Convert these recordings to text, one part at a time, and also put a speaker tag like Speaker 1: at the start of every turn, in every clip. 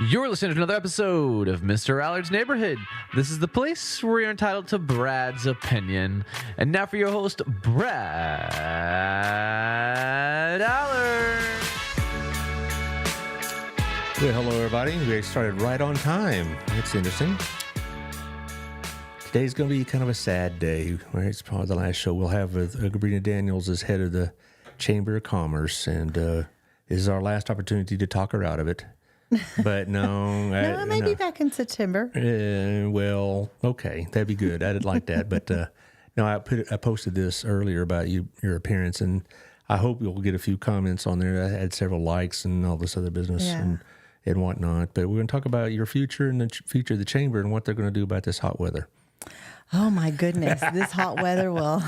Speaker 1: You're listening to another episode of Mr. Allard's Neighborhood. This is the place where you're entitled to Brad's opinion. And now for your host, Brad Allard.
Speaker 2: Well, hello, everybody. We started right on time. It's interesting. Today's going to be kind of a sad day. It's probably the last show we'll have with Gabrina Daniels as head of the Chamber of Commerce, and this is our last opportunity to talk her out of it. But no.
Speaker 3: No, maybe back in September.
Speaker 2: Well, okay. That'd be good. I'd like that. But no, I posted this earlier about your appearance, and I hope you'll get a few comments on there. I had several likes and all this other business and whatnot. But we're going to talk about your future and the future of the Chamber and what they're going to do about this hot weather.
Speaker 3: Oh my goodness, this hot weather will.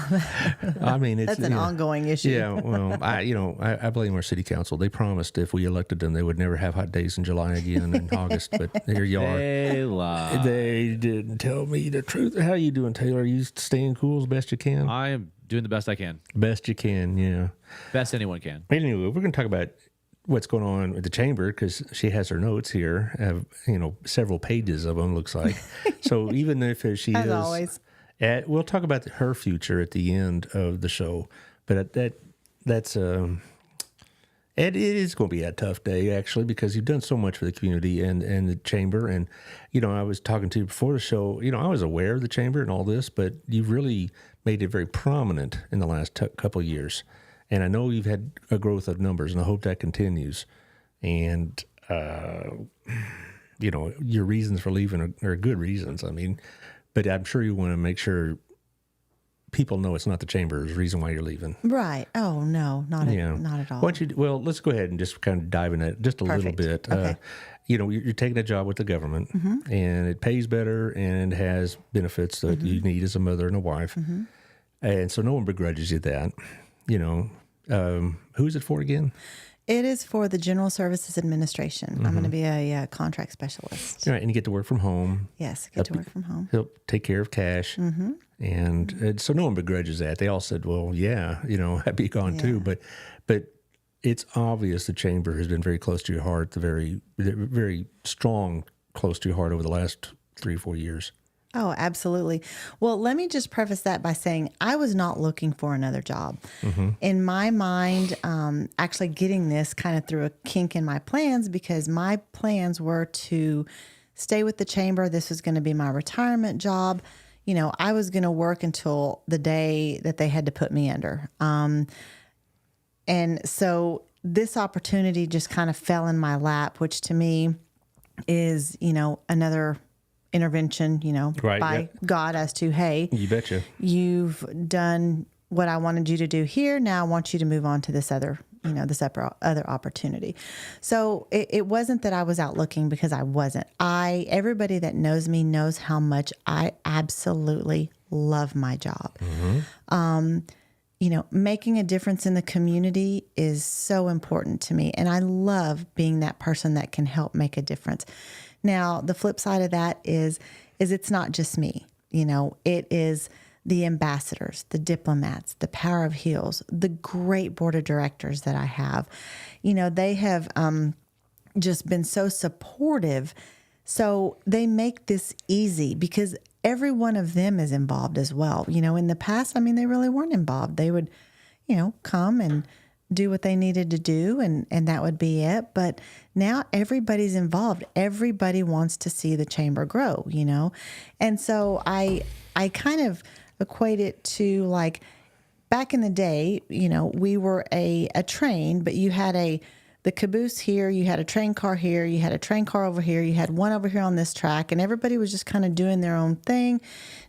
Speaker 2: I mean,
Speaker 3: that's an ongoing issue.
Speaker 2: Yeah, well, I blame our city council. They promised if we elected them, they would never have hot days in July again in August. But here you are.
Speaker 1: They lied.
Speaker 2: They didn't tell me the truth. How you doing, Taylor? Are you staying cool as best you can?
Speaker 1: I am doing the best I can.
Speaker 2: Best you can, yeah.
Speaker 1: Best anyone can.
Speaker 2: Anyway, we're going to talk about what's going on with the Chamber because she has her notes here. Several pages of them, looks like. So even if she
Speaker 3: As
Speaker 2: is,
Speaker 3: always,
Speaker 2: we'll talk about her future at the end of the show. But it is going to be a tough day actually because you've done so much for the community and the Chamber. And I was talking to you before the show. I was aware of the Chamber and all this, but you've really made it very prominent in the last couple of years. And I know you've had a growth of numbers, and I hope that continues. And, your reasons for leaving are good reasons. I mean, but I'm sure you want to make sure people know it's not the Chamber's reason why you're leaving.
Speaker 3: right? Oh no, not at all.
Speaker 2: Let's go ahead and just kind of dive in it just a little bit.
Speaker 3: Okay.
Speaker 2: You're taking a job with the government, and it pays better and has benefits that you need as a mother and a wife. And so no one begrudges you that. Who is it for again?
Speaker 3: It is for the General Services Administration. I'm going to be a contract specialist.
Speaker 2: Right, and you get to work from home.
Speaker 3: Yes, get to work from home.
Speaker 2: Help take care of cash. And so no one begrudges that. They all said, well, I'd be gone too. But it's obvious the Chamber has been very close to your heart, very, very strong, close to your heart over the last 3 or 4 years.
Speaker 3: Oh, absolutely. Well, let me just preface that by saying I was not looking for another job. In my mind, actually getting this kind of threw a kink in my plans because my plans were to stay with the Chamber. This was going to be my retirement job. I was going to work until the day that they had to put me under. And so this opportunity just kind of fell in my lap, which to me is, another intervention, by God as to, hey,
Speaker 2: you betcha,
Speaker 3: you've done what I wanted you to do here. Now I want you to move on to this other, other opportunity. So it wasn't that I was out looking because I wasn't. Everybody that knows me knows how much I absolutely love my job. Making a difference in the community is so important to me. And I love being that person that can help make a difference. Now, the flip side of that is it's not just me. It is the ambassadors, the diplomats, the Power of Heels, the great board of directors that I have. They have just been so supportive. So they make this easy because every one of them is involved as well. In the past, they really weren't involved. They would, come and do what they needed to do, and that would be it. But now everybody's involved. Everybody wants to see the Chamber grow, And so I kind of equate it to like back in the day, we were a train, but you had the caboose here, you had a train car here, you had a train car over here, you had one over here on this track, and everybody was just kind of doing their own thing.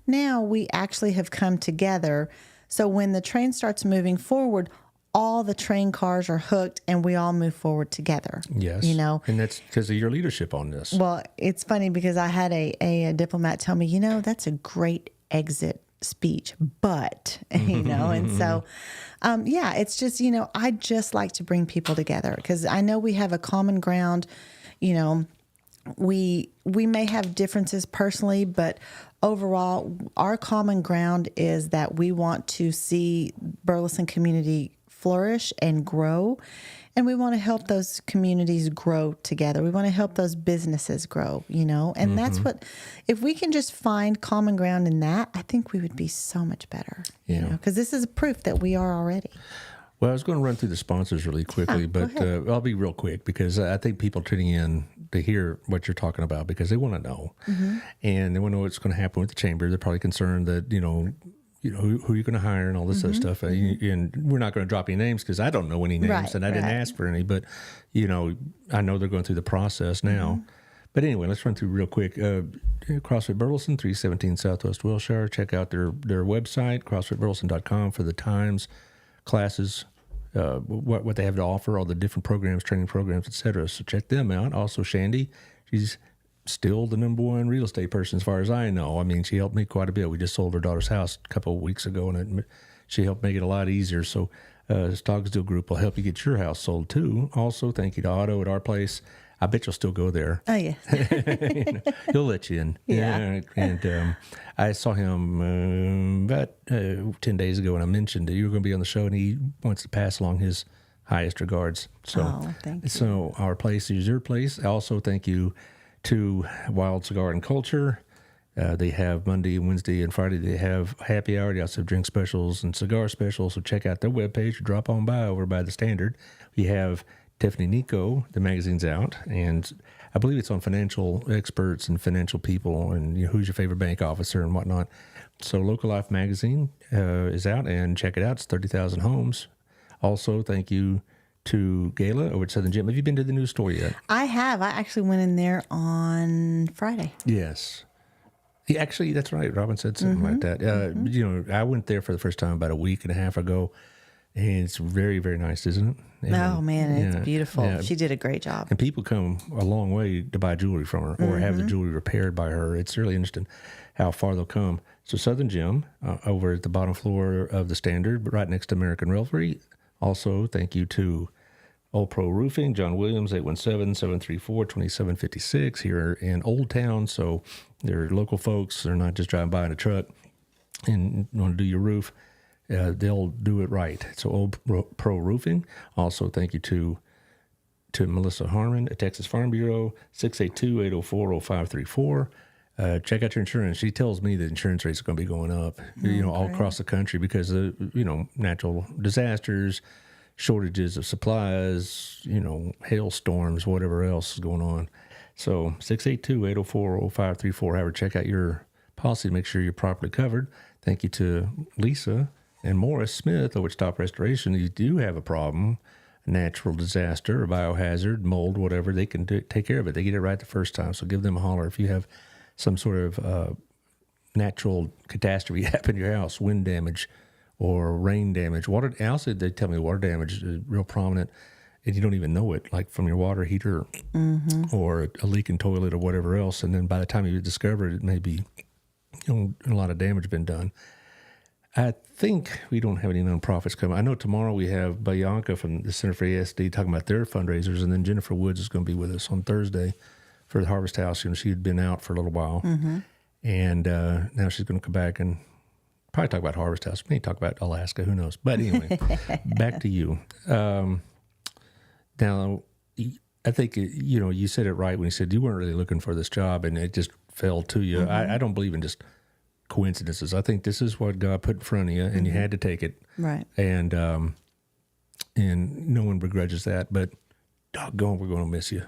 Speaker 3: Now we actually have come together. So when the train starts moving forward, all the train cars are hooked and we all move forward together.
Speaker 2: Yes. And that's because of your leadership on this.
Speaker 3: Well, it's funny because I had a diplomat tell me, that's a great exit speech, but, and so, it's just, I just like to bring people together because I know we have a common ground, we may have differences personally, but overall, our common ground is that we want to see Burleson community flourish and grow. And we want to help those communities grow together. We want to help those businesses grow, and that's what, if we can just find common ground in that, I think we would be so much better, because this is proof that we are already.
Speaker 2: Well, I was going to run through the sponsors really quickly, but I'll be real quick because I think people tuning in to hear what you're talking about because they want to know, and they want to know what's going to happen with the chamber. They're probably concerned that who you're going to hire and all this other stuff. And we're not going to drop any names because I don't know any names and I didn't ask for any. But I know they're going through the process now. But anyway, let's run through real quick. CrossFit Burleson, 317 Southwest Wilshire. Check out their website, CrossFitBurleson.com, for the times, classes, what they have to offer, all the different programs, training programs, etc. So check them out. Also, Shandy, she's still the number one real estate person as far as I know. I mean, she helped me quite a bit. We just sold her daughter's house a couple of weeks ago, and she helped make it a lot easier. So Stoggsdale Group will help you get your house sold too. Also, thank you to Otto at our place. I bet you'll still go there.
Speaker 3: Oh, yeah.
Speaker 2: He'll let you in.
Speaker 3: Yeah.
Speaker 2: And I saw him about 10 days ago, and I mentioned that you were going to be on the show, and he wants to pass along his highest regards. So,
Speaker 3: thank you.
Speaker 2: So our place is your place. Also, thank you to Wild Cigar and Culture. They have Monday, Wednesday, and Friday. They have happy hour. They also have drink specials and cigar specials. So check out their webpage or drop on by over by the Standard. We have Tiffany Nico. The magazine's out, and I believe it's on financial experts and financial people and who's your favorite bank officer and whatnot. So Local Life magazine is out, and check it out. It's 30,000 homes. Also, thank you to Gayla over at Southern Gym. Have you been to the new store yet?
Speaker 3: I have. I actually went in there on Friday.
Speaker 2: Yes. Yeah, actually, that's right. Robin said something like that. I went there for the first time about a week and a half ago, and it's very, very nice, isn't it? And,
Speaker 3: oh, man, it's beautiful. Yeah. She did a great job.
Speaker 2: And people come a long way to buy jewelry from her or have the jewelry repaired by her. It's really interesting how far they'll come. So Southern Gym over at the bottom floor of the Standard, but right next to American Revelry. Also, thank you to Old Pro Roofing, John Williams, 817-734-2756 here in Old Town. So they're local folks. They're not just driving by in a truck and want to do your roof. They'll do it right. So Old Pro Roofing. Also, thank you to Melissa Harmon at Texas Farm Bureau, 682-804-0534. Check out your insurance. She tells me that insurance rates are going to be going up, all across the country because of, natural disasters, shortages of supplies, hailstorms, whatever else is going on. So 682-804-0534. However, check out your policy to make sure you're properly covered. Thank you to Lisa and Morris Smith over at Stop Restoration. You do have a problem, a natural disaster, a biohazard, mold, whatever, they can take care of it. They get it right the first time. So give them a holler if you have some sort of natural catastrophe happen to your house, wind damage or rain damage. Water, also, they tell me water damage is real prominent, and you don't even know it, like from your water heater or a leaking toilet or whatever else. And then by the time you discover it, it may be a lot of damage been done. I think we don't have any nonprofits coming. I know tomorrow we have Bianca from the Center for ASD talking about their fundraisers, and then Jennifer Woods is going to be with us on Thursday for the Harvest House. She had been out for a little while, and now she's going to come back and probably talk about Harvest House. Maybe talk about Alaska. Who knows? But anyway, back to you. Now, I think you said it right when you said you weren't really looking for this job, and it just fell to you. I don't believe in just coincidences. I think this is what God put in front of you, and you had to take it.
Speaker 3: Right.
Speaker 2: And no one begrudges that, but doggone, we're going to miss you.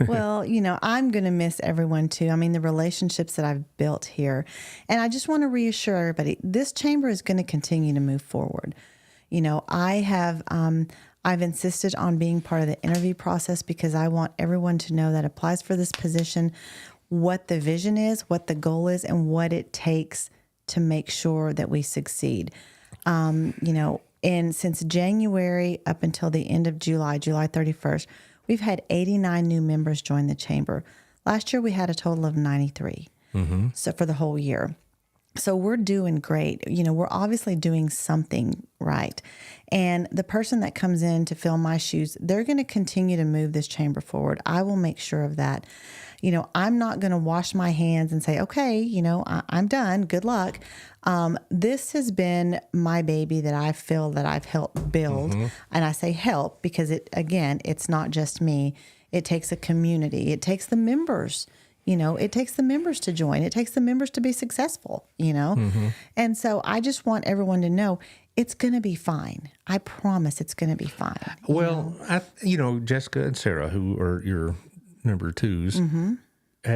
Speaker 3: Well, I'm going to miss everyone too. I mean, the relationships that I've built here. And I just want to reassure everybody, this chamber is going to continue to move forward. I've insisted on being part of the interview process because I want everyone to know that applies for this position, what the vision is, what the goal is, and what it takes to make sure that we succeed. And since January up until the end of July 31st, we've had 89 new members join the chamber. Last year, we had a total of 93. So for the whole year. So we're doing great. We're obviously doing something right. And the person that comes in to fill my shoes, they're going to continue to move this chamber forward. I will make sure of that. I'm not going to wash my hands and say, okay, I'm done. Good luck. This has been my baby that I feel that I've helped build. And I say help because it's not just me. It takes a community. It takes the members. It takes the members to join. It takes the members to be successful, And so I just want everyone to know it's going to be fine. I promise it's going to be fine.
Speaker 2: Well, Jessica and Sarah, who are your number twos,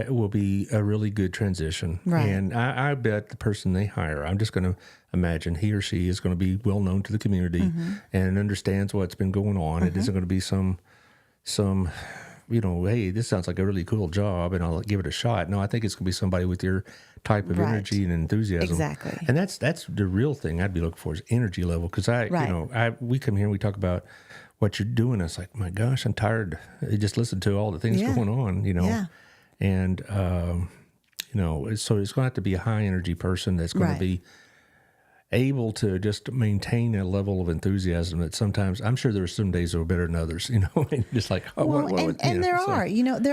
Speaker 2: will be a really good transition.
Speaker 3: Right.
Speaker 2: And I bet the person they hire, I'm just going to imagine he or she is going to be well known to the community and understands what's been going on. It isn't going to be some hey, this sounds like a really cool job and I'll give it a shot. No, I think it's going to be somebody with your type of energy and enthusiasm.
Speaker 3: Exactly.
Speaker 2: And that's the real thing I'd be looking for is energy level. Because we come here and we talk about what you're doing. It's like, my gosh, I'm tired. I just listen to all the things going on,
Speaker 3: Yeah.
Speaker 2: And, so it's going to have to be a high energy person that's going to be able to just maintain a level of enthusiasm that sometimes I'm sure there's some days that are better than others, just like,
Speaker 3: there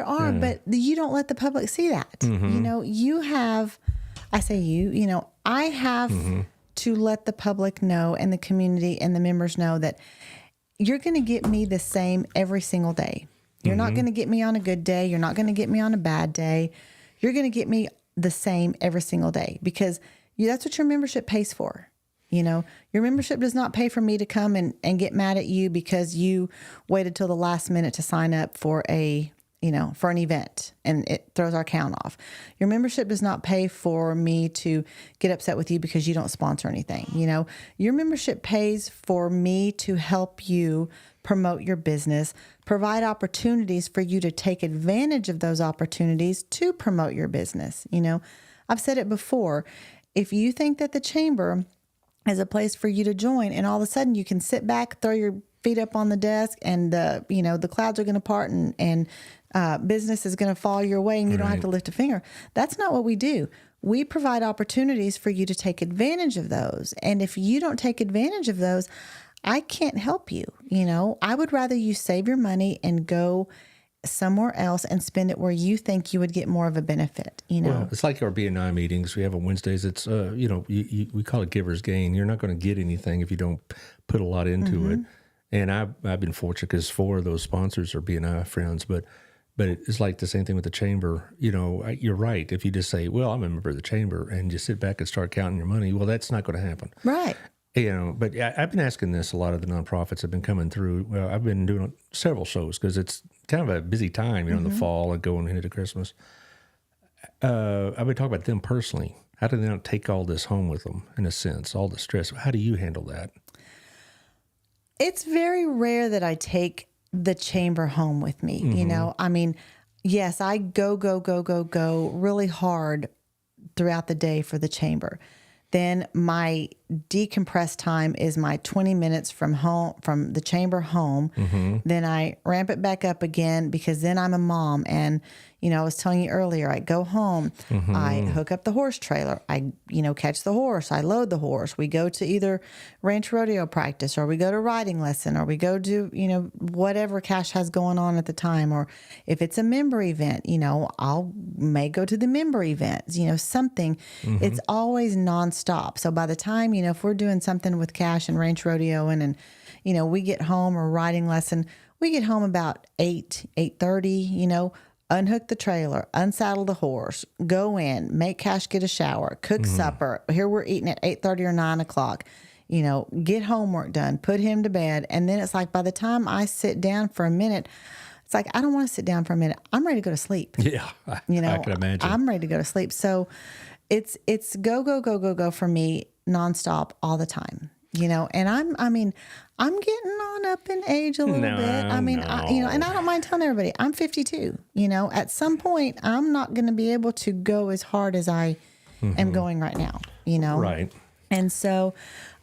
Speaker 3: are, but you don't let the public see that. You have, I say I have to let the public know and the community and the members know that you're going to get me the same every single day. You're not going to get me on a good day. You're not going to get me on a bad day. You're going to get me the same every single day because that's what your membership pays for. Your membership does not pay for me to come and get mad at you because you waited till the last minute to sign up for for an event and it throws our count off. Your membership does not pay for me to get upset with you because you don't sponsor anything. Your membership pays for me to help you promote your business, provide opportunities for you to take advantage of those opportunities to promote your business. I've said it before. If you think that the chamber is a place for you to join and all of a sudden you can sit back, throw your feet up on the desk and the clouds are going to part and business is going to fall your way and you don't have to lift a finger. That's not what we do. We provide opportunities for you to take advantage of those. And if you don't take advantage of those, I can't help you. I would rather you save your money and go somewhere else and spend it where you think you would get more of a benefit,
Speaker 2: Well, it's like our BNI meetings we have on Wednesdays. It's, we call it giver's gain. You're not going to get anything if you don't put a lot into it. And I've been fortunate because 4 of those sponsors are BNI friends, but it's like the same thing with the chamber. You're right. If you just say, well, I'm a member of the chamber and you sit back and start counting your money, well, that's not going to happen.
Speaker 3: Right.
Speaker 2: But I've been asking this, a lot of the nonprofits have been coming through. Well, I've been doing several shows because it's kind of a busy time, in the fall and going into Christmas. I've been talking about them personally. How do they not take all this home with them, in a sense, all the stress? How do you handle that?
Speaker 3: It's very rare that I take the chamber home with me. Yes, I go really hard throughout the day for the chamber. Then my decompress time is my 20 minutes from the chamber home. Then I ramp it back up again because then I'm a mom. And, I was telling you earlier, I go home, I hook up the horse trailer, I, catch the horse, I load the horse. We go to either ranch rodeo practice or we go to riding lesson or we go to, whatever Cash has going on at the time. Or if it's a member event, may go to the member events, something. It's always nonstop. So by the time, if we're doing something with Cash and ranch rodeo and we get home or riding lesson, we get home about 8:30, unhook the trailer, unsaddle the horse, go in, make Cash get a shower, cook supper. Here we're eating at 8:30 or 9 o'clock, get homework done, put him to bed. And then it's like, by the time I sit down for a minute, it's like, I don't want to sit down for a minute. I'm ready to go to sleep.
Speaker 2: Yeah. I can imagine.
Speaker 3: I'm ready to go to sleep. So it's go for me nonstop all the time. And I'm getting on up in age a little bit. And I don't mind telling everybody I'm 52. At some point I'm not going to be able to go as hard as I am going right now.
Speaker 2: Right.
Speaker 3: And so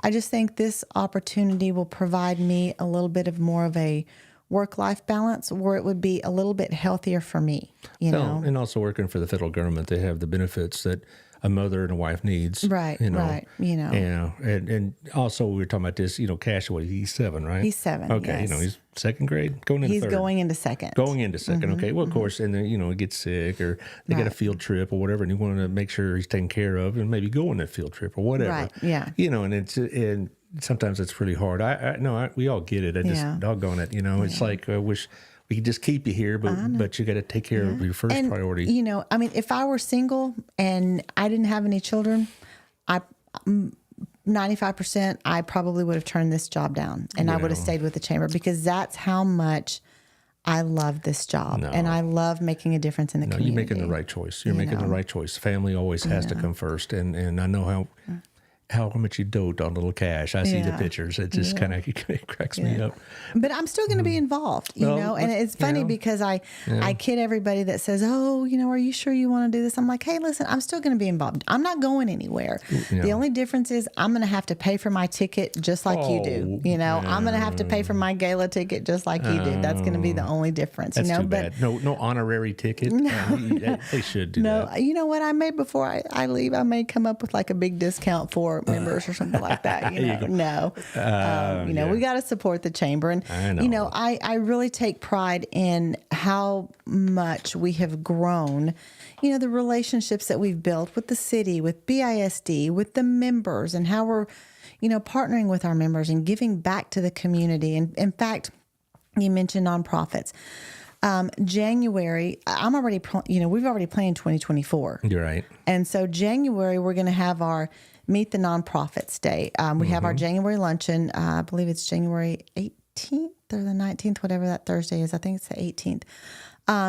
Speaker 3: I just think this opportunity will provide me a little bit of more of a work-life balance where it would be a little bit healthier for me. And
Speaker 2: also working for the federal government, they have the benefits that a mother and a wife needs.
Speaker 3: Right, right.
Speaker 2: Yeah. And also we were talking about this, Cash, he's 7, right?
Speaker 3: He's 7,
Speaker 2: Okay.
Speaker 3: yes.
Speaker 2: He's second grade, going into
Speaker 3: He's
Speaker 2: third.
Speaker 3: going into second.
Speaker 2: Going into second. Okay. Well, of course, and then, he gets sick or they get a field trip or whatever, and you want to make sure he's taken care of and maybe go on that field trip or whatever.
Speaker 3: Right, yeah.
Speaker 2: And sometimes it's really hard. We all get it. I just doggone it. It's like, I wish we could just keep you here, but you got to take care of your first priority.
Speaker 3: If I were single and I didn't have any children, 95%, I probably would have turned this job down and I would have stayed with the chamber because that's how much I love this job and I love making a difference in the community.
Speaker 2: You're making the right choice. You're making the right choice. Family always has to come first. And I know how much you dote on little Cash. I see the pictures. It just kind of cracks me up.
Speaker 3: But I'm still going to be involved, and it's funny because I kid everybody that says, oh, are you sure you want to do this? I'm like, hey, listen, I'm still going to be involved. I'm not going anywhere. Yeah. The only difference is I'm going to have to pay for my ticket just like you do. I'm going to have to pay for my gala ticket just like you do. That's going to be the only difference.
Speaker 2: That's too bad. No honorary ticket. No, they should do that.
Speaker 3: You know what? I may, before I leave, I may come up with like a big discount for members or something like that. We got to support the chamber. And, I really take pride in how much we have grown, the relationships that we've built with the city, with BISD, with the members, and how we're, partnering with our members and giving back to the community. And in fact, you mentioned nonprofits. January, we've already planned 2024.
Speaker 2: You're right.
Speaker 3: And so January, we're going to have our Meet the Nonprofits Day. We have our January luncheon. I believe it's January 18th or the 19th, whatever that Thursday is. I think it's the 18th.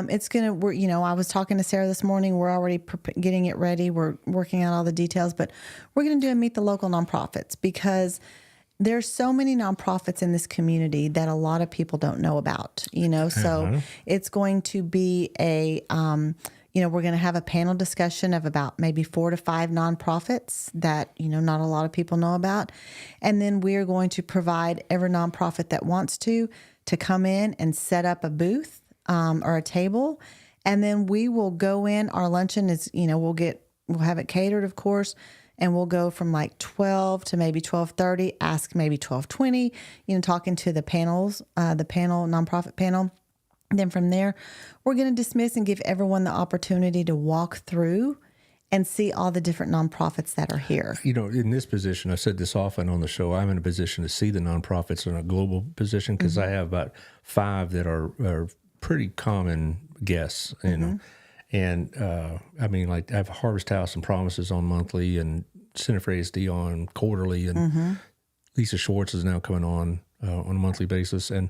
Speaker 3: It's going to, I was talking to Sarah this morning. We're already getting it ready. We're working out all the details, but we're going to do a Meet the Local Nonprofits because there's so many nonprofits in this community that a lot of people don't know about, so it's going to be we're going to have a panel discussion of about maybe 4 to 5 nonprofits that, not a lot of people know about. And then we're going to provide every nonprofit that wants to come in and set up a booth or a table. And then we will go in. Our luncheon is, we'll have it catered, of course. And we'll go from like 12 to maybe 12:30, ask maybe 12:20, talking to the panels, nonprofit panel. And then from there, we're going to dismiss and give everyone the opportunity to walk through and see all the different nonprofits that are here.
Speaker 2: In this position, I said this often on the show, I'm in a position to see the nonprofits in a global position because I have about 5 that are pretty common guests, And I have Harvest House and Promises on monthly and Center for ASD on quarterly. And Lisa Schwartz is now coming on a monthly basis. And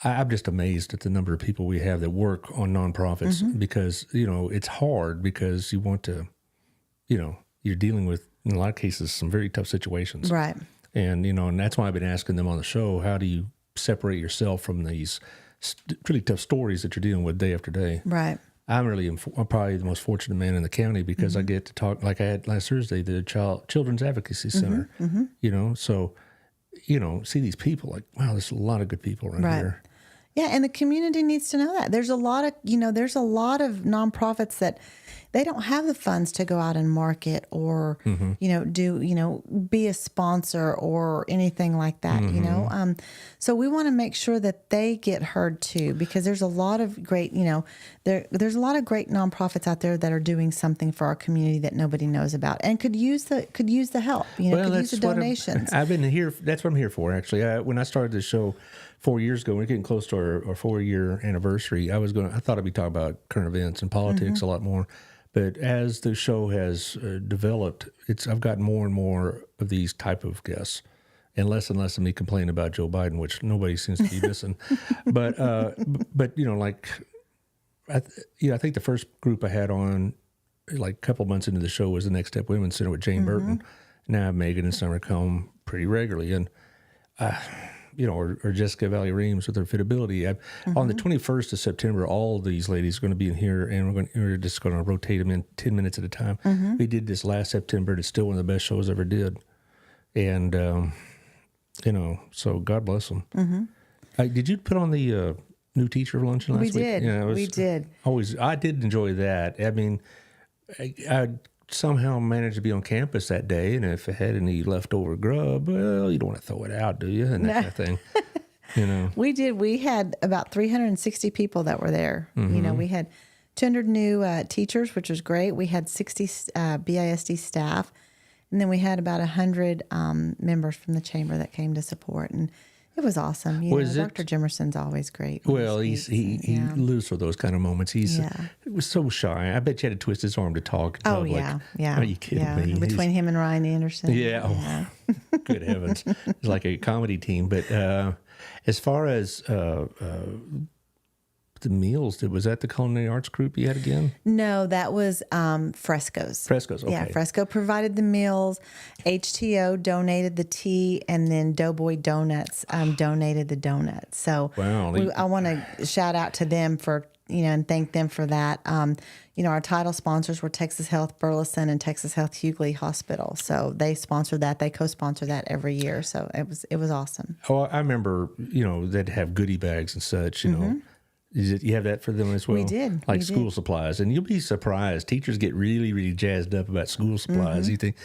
Speaker 2: I'm just amazed at the number of people we have that work on nonprofits because, it's hard because you want to, you're dealing with, in a lot of cases, some very tough situations. Right. And, and that's why I've been asking them on the show, how do you separate yourself from these really tough stories that you're dealing with day after day? Right. I'm probably the most fortunate man in the county because I get to talk, like I had last Thursday, the Children's Advocacy Center, so, see these people like, wow, there's a lot of good people around here.
Speaker 3: Yeah, and the community needs to know that. There's a lot of nonprofits that they don't have the funds to go out and market or, be a sponsor or anything like that, So we want to make sure that they get heard too, because there's a lot of great, there's a lot of great nonprofits out there that are doing something for our community that nobody knows about and could use the help, could use the donations.
Speaker 2: I've been here. That's what I'm here for, actually. When I started this show 4 years ago, we're getting close to our 4-year anniversary. I thought I'd be talking about current events and politics a lot more. But as the show has developed, I've gotten more and more of these type of guests, and less of me complaining about Joe Biden, which nobody seems to be missing. But I think the first group I had on, like a couple months into the show, was the Next Step Women's Center with Jane Burton. Now Megan and Summer come pretty regularly, and or Jessica Valley Reams with her Fitability. On the 21st of September, all these ladies are going to be in here, and we're just going to rotate them in 10 minutes at a time. We did this last September, and it's still one of the best shows I ever did. And, so God bless them. Did you put on the new teacher luncheon last week?
Speaker 3: We did.
Speaker 2: We did. I did enjoy that. I mean, I somehow managed to be on campus that day, and if it had any leftover grub, well, you don't want to throw it out, do you? And that kind of thing. You know,
Speaker 3: We did. We had about 360 people that were there. You know, we had 200 new teachers, which was great. We had 60 BISD staff, and then we had about 100 members from the chamber that came to support, and it was awesome. You know, Dr. Jimerson's always great.
Speaker 2: Well, he lives for those kind of moments. It was so shy. I bet you had to twist his arm to talk.
Speaker 3: Oh, yeah.
Speaker 2: Are you kidding me?
Speaker 3: Between him and Ryan Anderson.
Speaker 2: Yeah. Oh, good heavens. It's like a comedy team. But as far as the meals, was that the culinary arts group you had again?
Speaker 3: No, that was Frescoes.
Speaker 2: Frescoes, okay.
Speaker 3: Yeah, Fresco provided the meals. HTO donated the tea, and then Doughboy Donuts donated the donuts. So
Speaker 2: wow,
Speaker 3: I want to shout out to them for, and thank them for that. Our title sponsors were Texas Health Burleson and Texas Health Hughley Hospital. So they sponsored that. They co-sponsor that every year. So it was awesome.
Speaker 2: Oh, I remember, they'd have goodie bags and such, you know. You have that for them as well?
Speaker 3: We did.
Speaker 2: Like school supplies. And you'll be surprised. Teachers get really, really jazzed up about school supplies. You think,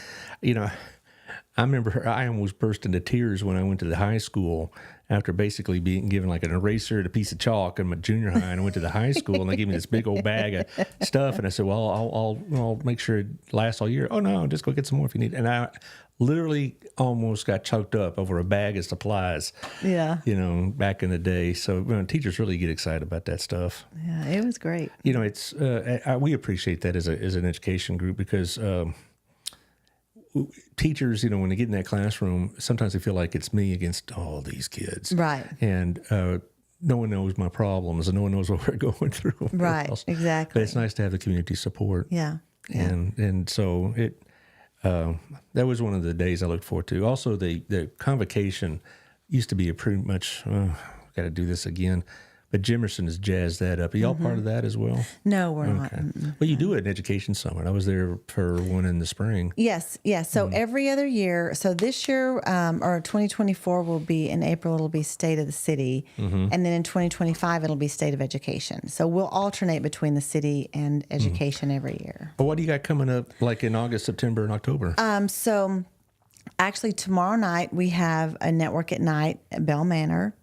Speaker 2: I remember I almost burst into tears when I went to the high school after basically being given like an eraser and a piece of chalk in my junior high. And I went to the high school and they gave me this big old bag of stuff. And I said, well, I'll make sure it lasts all year. Oh, no, just go get some more if you need. And I literally almost got choked up over a bag of supplies.
Speaker 3: Yeah.
Speaker 2: Back in the day. So teachers really get excited about that stuff.
Speaker 3: Yeah, it was great.
Speaker 2: It's we appreciate that as an education group because teachers, when they get in that classroom, sometimes they feel like it's me against all these kids.
Speaker 3: Right.
Speaker 2: And no one knows my problems and no one knows what we're going through.
Speaker 3: Right, exactly.
Speaker 2: But it's nice to have the community support.
Speaker 3: Yeah.
Speaker 2: And so it that was one of the days I looked forward to. Also, the convocation used to be a pretty much, got to do this again. But Jimerson has jazzed that up. Are y'all part of that as well?
Speaker 3: No, we're not.
Speaker 2: Well, you do an education summit. I was there for one in the spring.
Speaker 3: Yes. So every other year, so this year or 2024 will be in April, it'll be State of the City. And then in 2025, it'll be State of Education. So we'll alternate between the city and education every year.
Speaker 2: Well, what do you got coming up like in August, September, and October?
Speaker 3: So actually tomorrow night, we have a network at night at Bell Manor.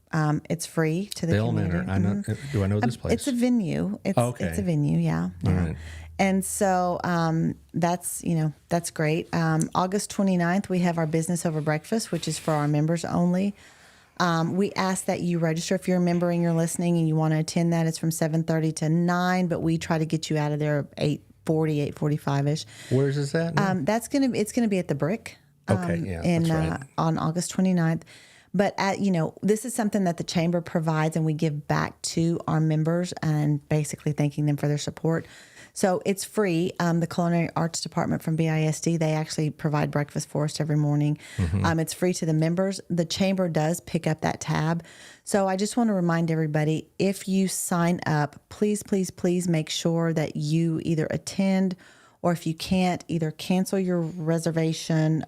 Speaker 3: It's free to the
Speaker 2: Bell
Speaker 3: community.
Speaker 2: Manor. Do I know this place?
Speaker 3: It's a venue. It's a venue. Yeah.
Speaker 2: All right.
Speaker 3: And so that's great. August 29th, we have our Business Over Breakfast, which is for our members only. We ask that you register if you're a member and you're listening and you want to attend that. It's from 7:30 to 9, but we try to get you out of there 8:40, 8:45-ish.
Speaker 2: Where is this at?
Speaker 3: It's gonna be at the Brick.
Speaker 2: Okay, yeah, that's right.
Speaker 3: On August 29th. But this is something that the chamber provides, and we give back to our members, and basically thanking them for their support. So it's free. The Culinary Arts Department from BISD, they actually provide breakfast for us every morning. It's free to the members. The chamber does pick up that tab. So I just want to remind everybody, if you sign up, please, please, please make sure that you either attend, or if you can't, either cancel your reservation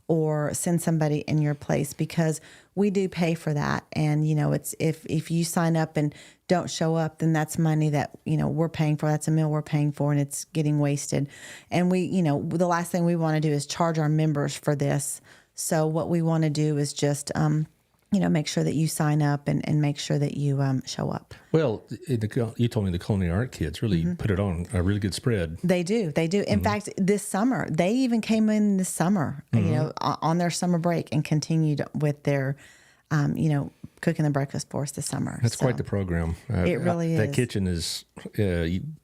Speaker 3: or send somebody in your place, because we do pay for that. And, it's if you sign up and don't show up, then that's money that, we're paying for. That's a meal we're paying for, and it's getting wasted. And we, the last thing we want to do is charge our members for this. So what we want to do is just, make sure that you sign up and make sure that you show up.
Speaker 2: Well, you told me the culinary art kids really put it on a really good spread.
Speaker 3: They do. In fact, this summer, they even came in this summer, on their summer break and continued with their, cooking the breakfast for us this summer.
Speaker 2: That's quite the program.
Speaker 3: It really is.
Speaker 2: That kitchen is,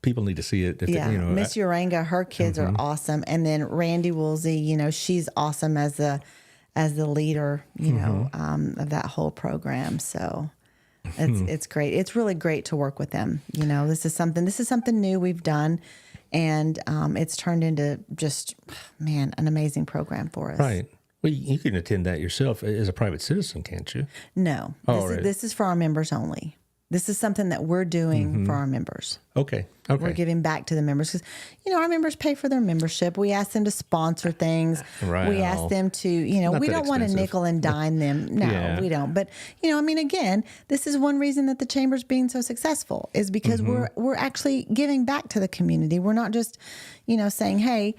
Speaker 2: people need to see it.
Speaker 3: Miss Uranga, her kids are awesome. And then Randy Woolsey, she's awesome as the leader, of that whole program. So it's great. It's really great to work with them. This is something new we've done, and it's turned into just, an amazing program for us.
Speaker 2: Right. Well, you can attend that yourself as a private citizen, can't you?
Speaker 3: No. This is for our members only. This is something that we're doing for our members.
Speaker 2: Okay.
Speaker 3: We're giving back to the members because, our members pay for their membership. We ask them to sponsor things.
Speaker 2: Right.
Speaker 3: We ask them to, we don't want to nickel and dime them. No, we don't. But, again, this is one reason that the chamber's being so successful is because we're actually giving back to the community. We're not just, saying, hey,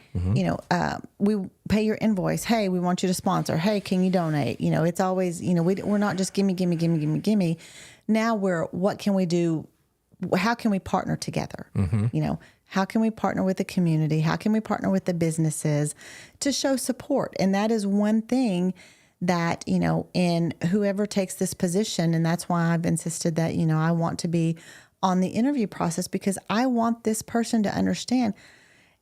Speaker 3: we pay your invoice. Hey, we want you to sponsor. Hey, can you donate? It's always, we're not just gimme. Now what can we do? How can we partner together? How can we partner with the community? How can we partner with the businesses to show support? And that is one thing that, in whoever takes this position, and that's why I've insisted that, I want to be on the interview process because I want this person to understand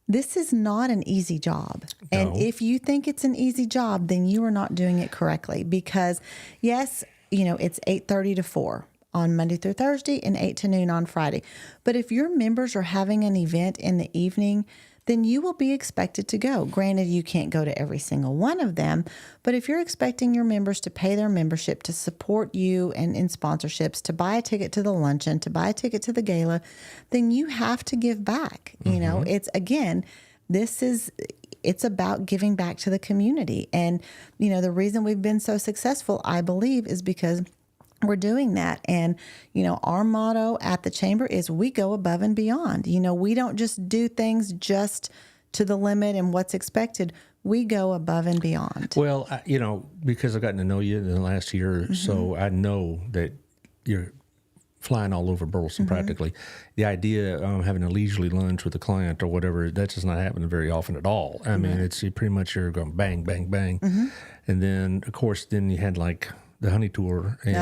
Speaker 3: this is not an easy job. No. And if you think it's an easy job, then you are not doing it correctly because yes, it's 8:30 to 4 on Monday through Thursday and 8 to noon on Friday. But if your members are having an event in the evening, then you will be expected to go. Granted, you can't go to every single one of them, but if you're expecting your members to pay their membership, to support you and in sponsorships, to buy a ticket to the luncheon, to buy a ticket to the gala, then you have to give back. It's about giving back to the community. And, the reason we've been so successful, I believe, is because we're doing that. And, our motto at the chamber is we go above and beyond. We don't just do things just to the limit and what's expected. We go above and beyond.
Speaker 2: Well, because I've gotten to know you in the last year or so, I know that you're flying all over Burleson practically. The idea of having a leisurely lunch with a client or whatever, that's just not happening very often at all. I mean, it's pretty much you're going bang, bang, bang. And then, of course, you had like the honey tour. And,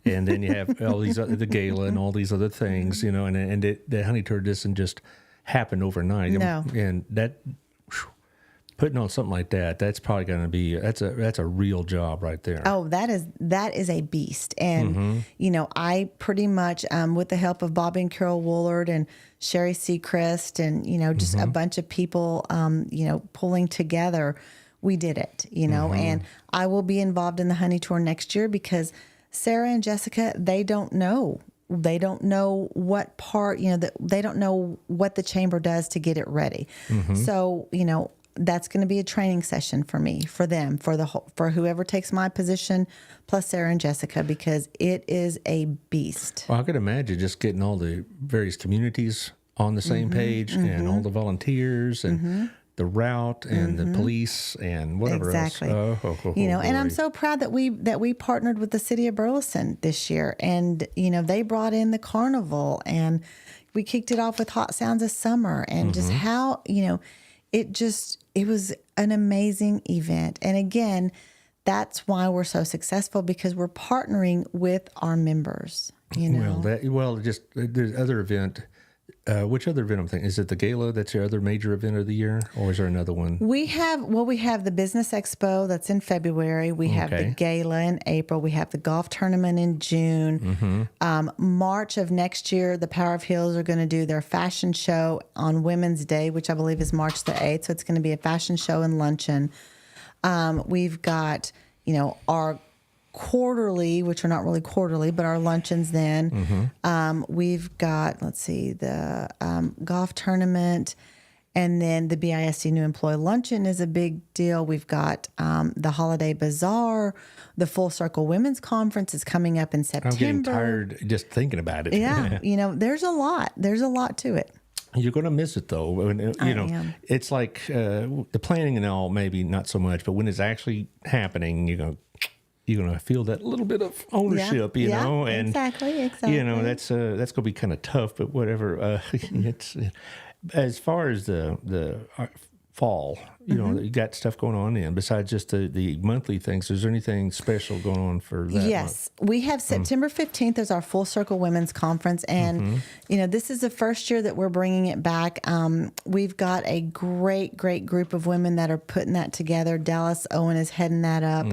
Speaker 2: and then you have all these the gala and all these other things, and the honey tour doesn't just happen overnight.
Speaker 3: No.
Speaker 2: And that, putting on something like that, that's probably going to be, that's a real job right there.
Speaker 3: Oh, that is a beast. And, I pretty much, with the help of Bobby and Carol Woolard and Sherry Seacrest and, just a bunch of people, pulling together, we did it, and I will be involved in the honey tour next year because Sarah and Jessica, they don't know what part, they don't know what the chamber does to get it ready. So, that's going to be a training session for me, for them, for whoever takes my position, plus Sarah and Jessica, because it is a beast.
Speaker 2: Well, I could imagine just getting all the various communities on the same page and all the volunteers and the route and the police and whatever else.
Speaker 3: And I'm so proud that we partnered with the city of Burleson this year, and they brought in the carnival, and we kicked it off with Hot Sounds of Summer, and just how it was an amazing event. And again, that's why we're so successful, because we're partnering with our members.
Speaker 2: Just the other event. Which other event I'm thinking? Is it the gala? That's your other major event of the year, or is there another one?
Speaker 3: We have the Business Expo that's in February. We have the gala in April. We have the golf tournament in June. March of next year, the Power of Heels are going to do their fashion show on Women's Day, which I believe is March the 8th. So it's going to be a fashion show and luncheon. We've got, our quarterly, which are not really quarterly, but our luncheons then. We've got, the golf tournament, and then the BISD New Employee Luncheon is a big deal. We've got the Holiday Bazaar. The Full Circle Women's Conference is coming up in September.
Speaker 2: I'm getting tired just thinking about it.
Speaker 3: Yeah, there's a lot. There's a lot to it.
Speaker 2: You're going to miss it, though.
Speaker 3: I am.
Speaker 2: It's like the planning and all, maybe not so much, but when it's actually happening, you're going to feel that little bit of ownership, and
Speaker 3: exactly.
Speaker 2: That's going to be kind of tough, but whatever. It's as far as the fall, you got stuff going on in besides just the monthly things. Is there anything special going on for that?
Speaker 3: Yes, we have September 15th as our Full Circle Women's Conference, and this is the first year that we're bringing it back. We've got a great group of women that are putting that together. Dallas Owen is heading that up.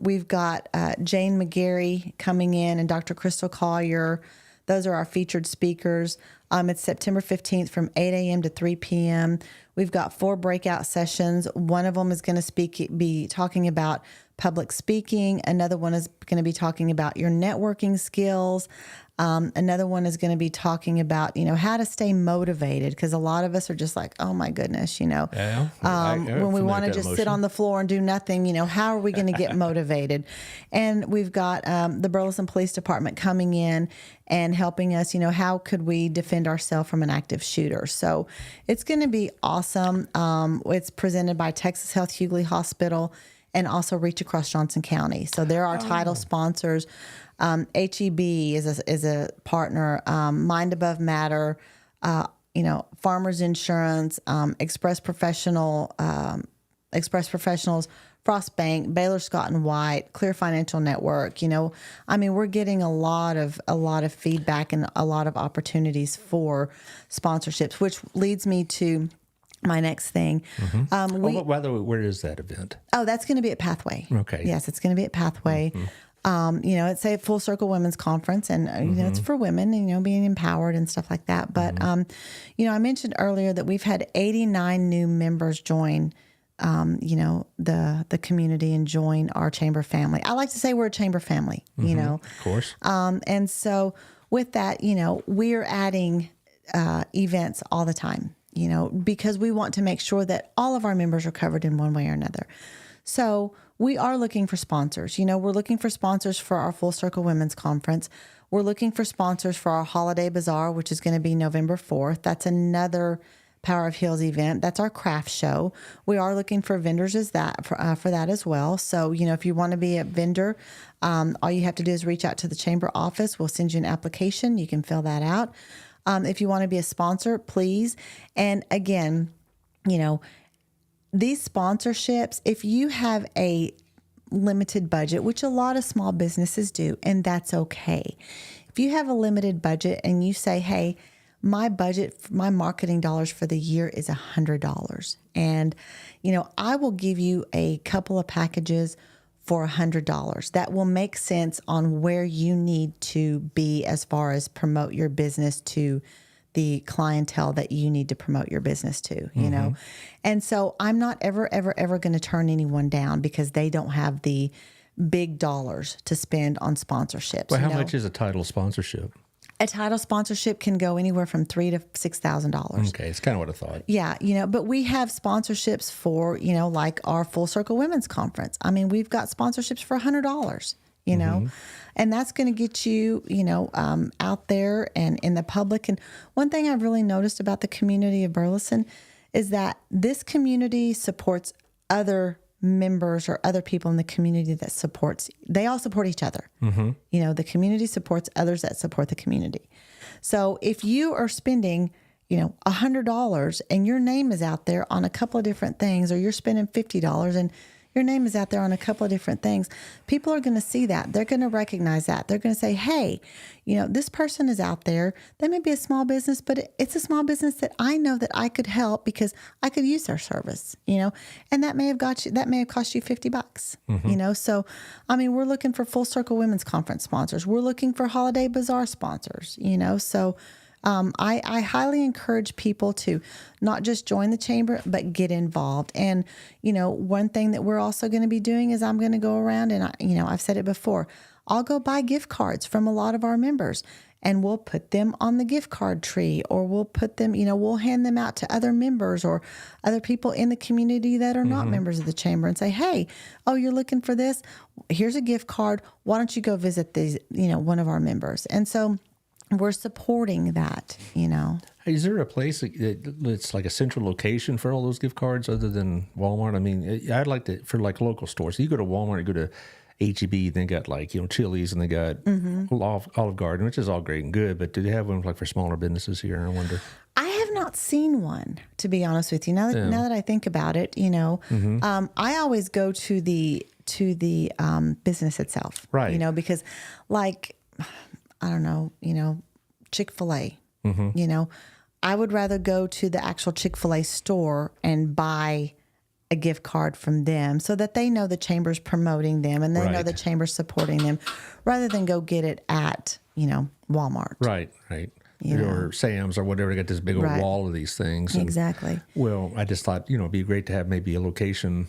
Speaker 3: We've got Jane McGarry coming in and Dr. Crystal Collier. Those are our featured speakers. It's September 15th from 8 a.m. to 3 p.m. We've got 4 breakout sessions. One of them is going to be talking about public speaking. Another one is going to be talking about your networking skills. Another one is going to be talking about, how to stay motivated, because a lot of us are just like, oh my goodness,
Speaker 2: Yeah,
Speaker 3: when we want to just sit on the floor and do nothing, how are we going to get motivated? And we've got the Burleson Police Department coming in and helping us, how could we defend ourselves from an active shooter? So it's going to be awesome. It's presented by Texas Health Hughley Hospital and also Reach Across Johnson County. So they're our title sponsors. HEB is a partner, Mind Above Matter, Farmers Insurance, Express Professionals, Frost Bank, Baylor Scott and White, Clear Financial Network. We're getting a lot of feedback and a lot of opportunities for sponsorships, which leads me to my next thing.
Speaker 2: By the way, where is that event?
Speaker 3: Oh, that's going to be at Pathway.
Speaker 2: Okay.
Speaker 3: Yes, it's going to be at Pathway. It's a Full Circle Women's Conference, and it's for women, and being empowered and stuff like that. But I mentioned earlier that we've had 89 new members join, the community and join our chamber family. I like to say we're a chamber family.
Speaker 2: Of course.
Speaker 3: And so with that, we're adding events all the time. Because we want to make sure that all of our members are covered in one way or another. So we are looking for sponsors. We're looking for sponsors for our Full Circle Women's Conference. We're looking for sponsors for our Holiday Bazaar, which is going to be November 4th. That's another Power of Heels event. That's our craft show. We are looking for vendors for that as well. So, if you want to be a vendor, all you have to do is reach out to the chamber office. We'll send you an application. You can fill that out. If you want to be a sponsor, please. And again, these sponsorships, if you have a limited budget, which a lot of small businesses do, and that's okay. If you have a limited budget and you say, hey, my budget, my marketing dollars for the year is $100. And, I will give you a couple of packages for $100. That will make sense on where you need to be as far as promote your business to the clientele that you need to promote your business to, And so I'm not ever going to turn anyone down because they don't have the big dollars to spend on sponsorships.
Speaker 2: Well, how much is a title sponsorship?
Speaker 3: A title sponsorship can go anywhere from $3,000 to $6,000.
Speaker 2: Okay, it's kind of what I thought.
Speaker 3: Yeah, but we have sponsorships for, like our Full Circle Women's Conference. We've got sponsorships for $100, and that's going to get you, out there and in the public. And one thing I've really noticed about the community of Burleson is that this community supports other members or other people in the community they all support each other. The community supports others that support the community. So if you are spending, $100 and your name is out there on a couple of different things, or you're spending $50 and your name is out there on a couple of different things, people are going to see that. They're going to recognize that. They're going to say, hey, this person is out there. They may be a small business, but it's a small business that I know that I could help because I could use their service, and that may have cost you $50, So, we're looking for Full Circle Women's Conference sponsors. We're looking for Holiday Bazaar sponsors, so I highly encourage people to not just join the chamber, but get involved. And, one thing that we're also going to be doing is I'm going to go around and, I've said it before, I'll go buy gift cards from a lot of our members and we'll put them on the gift card tree, or we'll put them, we'll hand them out to other members or other people in the community that are not members of the chamber and say, hey, oh, you're looking for this? Here's a gift card. Why don't you go visit these, one of our members? And so we're supporting that,
Speaker 2: Is there a place that's like a central location for all those gift cards other than Walmart? I'd like to, for like local stores. You go to Walmart, you go to HEB, they got like, Chili's, and they got Olive Garden, which is all great and good, but do they have one like for smaller businesses here? I wonder.
Speaker 3: I have not seen one, to be honest with you. Now that I think about it, I always go to the business itself,
Speaker 2: right?
Speaker 3: Because like, I don't know, Chick-fil-A, I would rather go to the actual Chick-fil-A store and buy a gift card from them so that they know the chamber's promoting them and they know the chamber's supporting them, rather than go get it at, Walmart.
Speaker 2: Right. Or Sam's or whatever. They got this big old wall of these things. And,
Speaker 3: exactly.
Speaker 2: Well, I just thought, it'd be great to have maybe a location,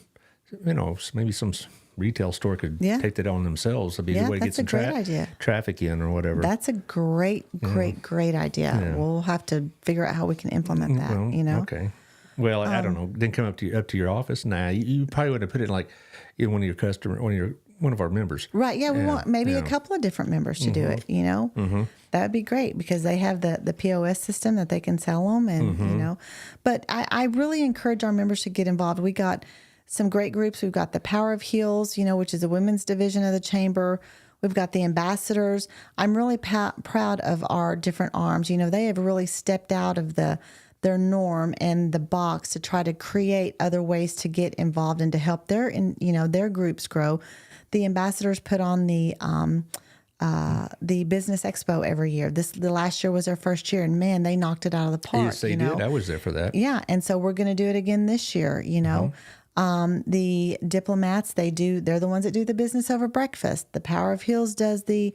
Speaker 2: maybe some retail store could
Speaker 3: Yeah.
Speaker 2: take that on themselves. It'd be a
Speaker 3: Yeah,
Speaker 2: good way to get
Speaker 3: that's a
Speaker 2: some
Speaker 3: great idea.
Speaker 2: traffic in or whatever.
Speaker 3: That's a great idea.
Speaker 2: Yeah.
Speaker 3: We'll have to figure out how we can implement that,
Speaker 2: Well,
Speaker 3: you know?
Speaker 2: Okay. Well, I don't know. Didn't come up to your office. Nah, you probably would have put it in like in one of our members.
Speaker 3: Right. Yeah, we want maybe a couple of different members to do it, you know? That would be great because they have the POS system that they can sell them and, you know. But I really encourage our members to get involved. We got some great groups. We've got the Power of Heels, you know, which is a women's division of the chamber. We've got the ambassadors. I'm really proud of our different arms. You know, they have really stepped out of their norm and the box to try to create other ways to get involved and to help their groups grow. The ambassadors put on the business expo every year. The last year was their first year, and man, they knocked it out of the park.
Speaker 2: Yes, they did. I was there for that.
Speaker 3: Yeah, and so we're going to do it again this year. You know, the diplomats they're the ones that do the business over breakfast. The Power of Heels does the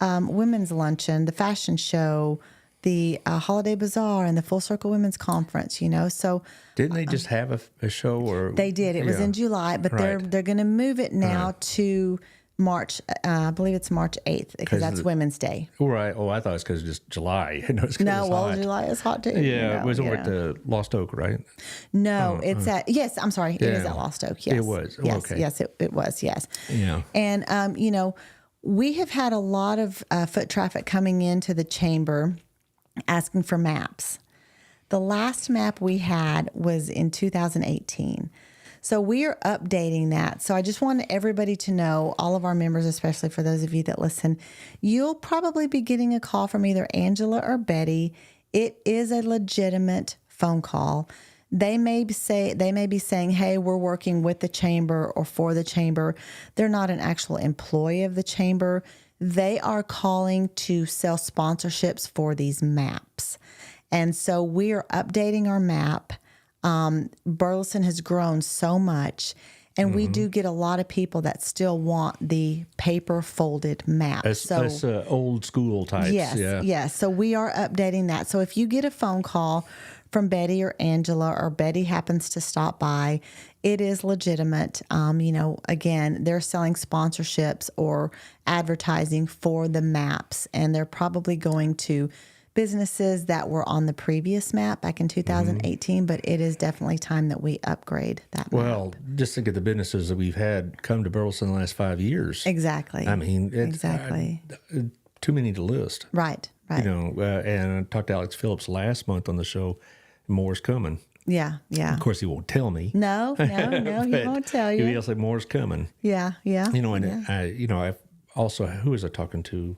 Speaker 3: women's luncheon, the fashion show, the holiday bazaar, and the Full Circle Women's Conference. You know, so
Speaker 2: Didn't they just have a show? Or
Speaker 3: they did. It was in July, but they're going to move it now to March. I believe it's March 8th because that's Women's Day.
Speaker 2: Right. Oh, I thought it's because it's just July.
Speaker 3: July is hot too.
Speaker 2: Yeah, it was over at the Lost Oak, right?
Speaker 3: No, it's at, yes, I'm sorry. It is at Lost Oak. Yes.
Speaker 2: It was.
Speaker 3: Yes,
Speaker 2: Okay.
Speaker 3: yes, it was. Yes.
Speaker 2: Yeah.
Speaker 3: And, you know, we have had a lot of foot traffic coming into the chamber asking for maps. The last map we had was in 2018. So we are updating that. So I just want everybody to know, all of our members, especially for those of you that listen, you'll probably be getting a call from either Angela or Betty. It is a legitimate phone call. They may be saying, hey, we're working with the chamber or for the chamber. They're not an actual employee of the chamber. They are calling to sell sponsorships for these maps. And so we are updating our map. Burleson has grown so much, and we do get a lot of people that still want the paper folded map.
Speaker 2: That's old school types.
Speaker 3: Yes, yes. So we are updating that. So if you get a phone call from Betty or Angela, or Betty happens to stop by, it is legitimate. You know, again, they're selling sponsorships or advertising for the maps, and they're probably going to businesses that were on the previous map back in 2018, but it is definitely time that we upgrade that map.
Speaker 2: Well, just think of the businesses that we've had come to Burleson in the last 5 years.
Speaker 3: Exactly.
Speaker 2: I mean,
Speaker 3: exactly.
Speaker 2: Too many to list.
Speaker 3: Right.
Speaker 2: You know, and I talked to Alex Phillips last month on the show. More's coming.
Speaker 3: Yeah.
Speaker 2: Of course, he won't tell me.
Speaker 3: No, he won't tell you.
Speaker 2: He'll say More's coming.
Speaker 3: Yeah.
Speaker 2: You know, and I've also, who was I talking to?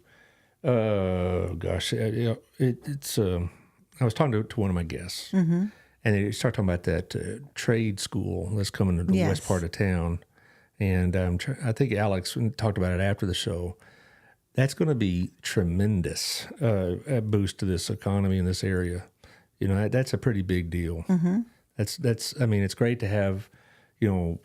Speaker 2: Gosh, it's. I was talking to one of my guests, and they started talking about that trade school that's coming to the west part of town, and I think Alex talked about it after the show. That's going to be tremendous a boost to this economy in this area. You know, that's a pretty big deal. That's. I mean, it's great to have, you know,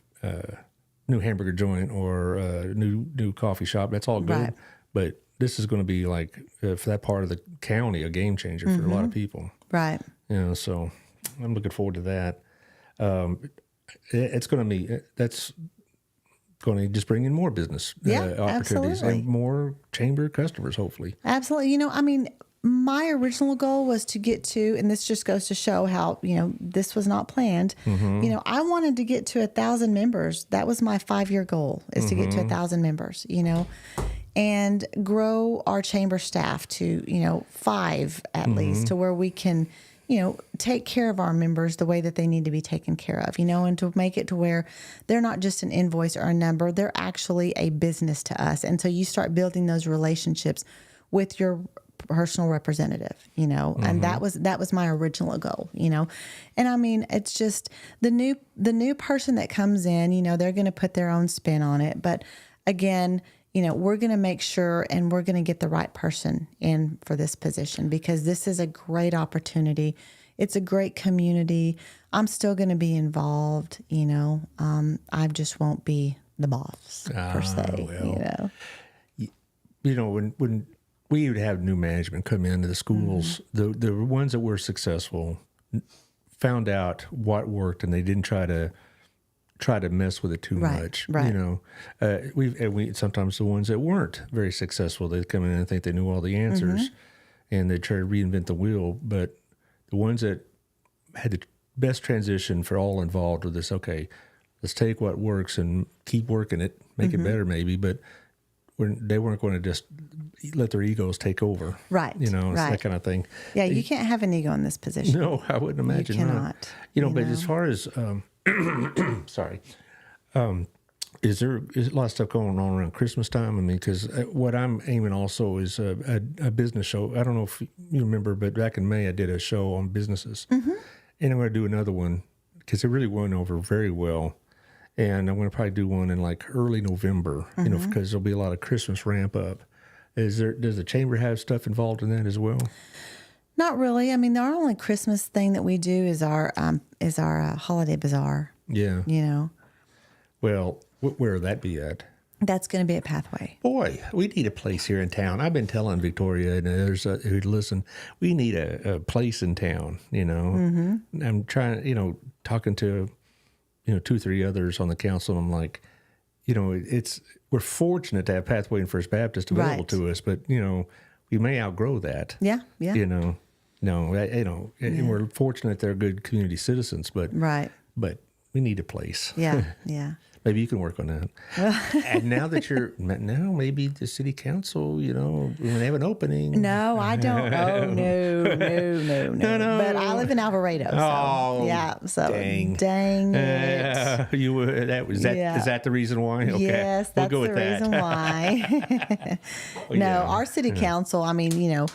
Speaker 2: new hamburger joint or new coffee shop. That's all good,
Speaker 3: Right.
Speaker 2: but this is going to be like, for that part of the county, a game changer for a lot of people.
Speaker 3: Right.
Speaker 2: You know, so I'm looking forward to that. It's going to be, that's going to just bring in more business opportunities
Speaker 3: absolutely.
Speaker 2: and more chamber customers, hopefully.
Speaker 3: Absolutely. You know, I mean, my original goal was to get to, and this just goes to show how, you know, this was not planned. You know, I wanted to get to 1,000 members. That was my 5-year goal, is to get to 1,000 members, you know, and grow our chamber staff to, you know, 5 at least, to where we can, you know, take care of our members the way that they need to be taken care of, you know, and to make it to where they're not just an invoice or a number, they're actually a business to us. And so you start building those relationships with your personal representative, you know, and that was my original goal, you know. And I mean, it's just the new person that comes in, you know, they're going to put their own spin on it. But again, you know, we're going to make sure and we're going to get the right person in for this position, because this is a great opportunity. It's a great community. I'm still going to be involved, you know. I just won't be the boss per se, you know.
Speaker 2: You know, when we would have new management come into the schools, the ones that were successful found out what worked, and they didn't try to try to mess with it too much.
Speaker 3: Right.
Speaker 2: You know, we sometimes the ones that weren't very successful, they come in and think they knew all the answers, and they try to reinvent the wheel. But the ones that had the best transition for all involved with this, okay, let's take what works and keep working it, make it better maybe, but they weren't going to just let their egos take over.
Speaker 3: Right.
Speaker 2: You know, it's
Speaker 3: right.
Speaker 2: that kind of thing.
Speaker 3: Yeah, you can't have an ego in this position.
Speaker 2: No, I wouldn't imagine.
Speaker 3: You cannot.
Speaker 2: Not. You know, but as far as, sorry, is a lot of stuff going on around Christmas time? I mean, because what I'm aiming also is a business show. I don't know if you remember, but back in May I did a show on businesses. And I'm going to do another one because it really went over very well. And I'm going to probably do one in like early November, you know, because there'll be a lot of Christmas ramp up. Does the chamber have stuff involved in that as well?
Speaker 3: Not really. I mean, the only Christmas thing that we do is our holiday bazaar.
Speaker 2: Yeah.
Speaker 3: You know,
Speaker 2: Well, where would that be at?
Speaker 3: that's going to be at Pathway.
Speaker 2: Boy, we need a place here in town. I've been telling Victoria and others who'd listen, we need a place in town, you know. I'm trying, you know, talking to, you know, 2 or 3 others on the council. And I'm like, you know, we're fortunate to have Pathway and First Baptist available
Speaker 3: Right.
Speaker 2: to us, but, you know, we may outgrow that.
Speaker 3: Yeah, yeah.
Speaker 2: You know, and we're fortunate they're good community citizens, but
Speaker 3: Right.
Speaker 2: we need a place.
Speaker 3: Yeah, yeah.
Speaker 2: Maybe you can work on that. And now that now maybe the city council, you know, when they have an opening.
Speaker 3: No, I don't. Oh, no. But I live in Alvarado. So,
Speaker 2: Oh,
Speaker 3: yeah. So,
Speaker 2: dang.
Speaker 3: dang it.
Speaker 2: Is that the reason why? Okay.
Speaker 3: Yes, that's
Speaker 2: we'll go
Speaker 3: the
Speaker 2: with that.
Speaker 3: reason why. No,
Speaker 2: Yeah.
Speaker 3: our city council, I mean, you know,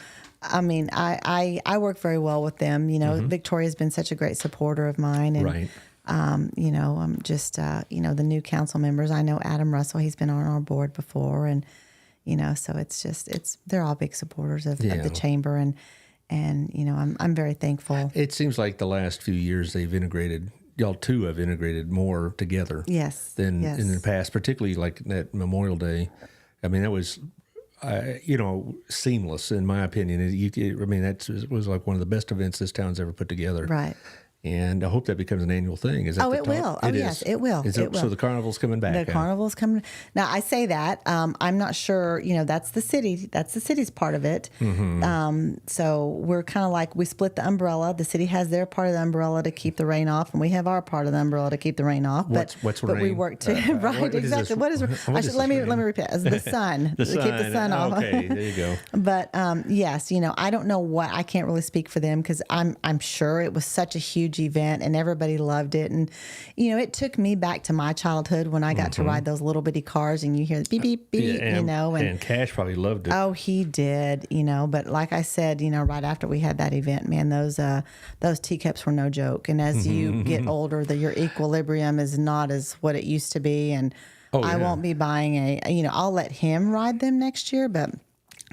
Speaker 3: I work very well with them. You know, Victoria's been such a great supporter of mine. And,
Speaker 2: Right.
Speaker 3: you know, I'm just, you know, the new council members. I know Adam Russell, he's been on our board before. And, you know, so they're all big supporters of the chamber. And, you know, I'm very thankful.
Speaker 2: It seems like the last few years y'all two have integrated more together.
Speaker 3: Yes.
Speaker 2: Than in the past, particularly like that Memorial Day. I mean, that was, you know, seamless in my opinion. That was like one of the best events this town's ever put together.
Speaker 3: Right.
Speaker 2: And I hope that becomes an annual thing. Is that the
Speaker 3: it
Speaker 2: talk?
Speaker 3: will. Oh, yes, it will. It will.
Speaker 2: So the carnival's coming back.
Speaker 3: The carnival's coming. Now, I say that. I'm not sure, you know, that's the city. That's the city's part of it. So we're kind of like, we split the umbrella. The city has their part of the umbrella to keep the rain off, and we have our part of the umbrella to keep the rain off.
Speaker 2: What's
Speaker 3: but we
Speaker 2: rain?
Speaker 3: work to, right,
Speaker 2: what is
Speaker 3: exactly.
Speaker 2: this?
Speaker 3: Let me repeat. It's the sun.
Speaker 2: The
Speaker 3: to keep the sun off.
Speaker 2: Okay, there you go.
Speaker 3: But yes, you know, I don't know I can't really speak for them because I'm sure it was such a huge event and everybody loved it. And, you know, it took me back to my childhood when I got to ride those little bitty cars and you hear the beep, beep, beep,
Speaker 2: Yeah,
Speaker 3: you know.
Speaker 2: And Cash probably loved it.
Speaker 3: Oh, he did, you know. But like I said, you know, right after we had that event, man, those teacups were no joke. And as you get older, your equilibrium is not as what it used to be. And I won't be buying I'll let him ride them next year, but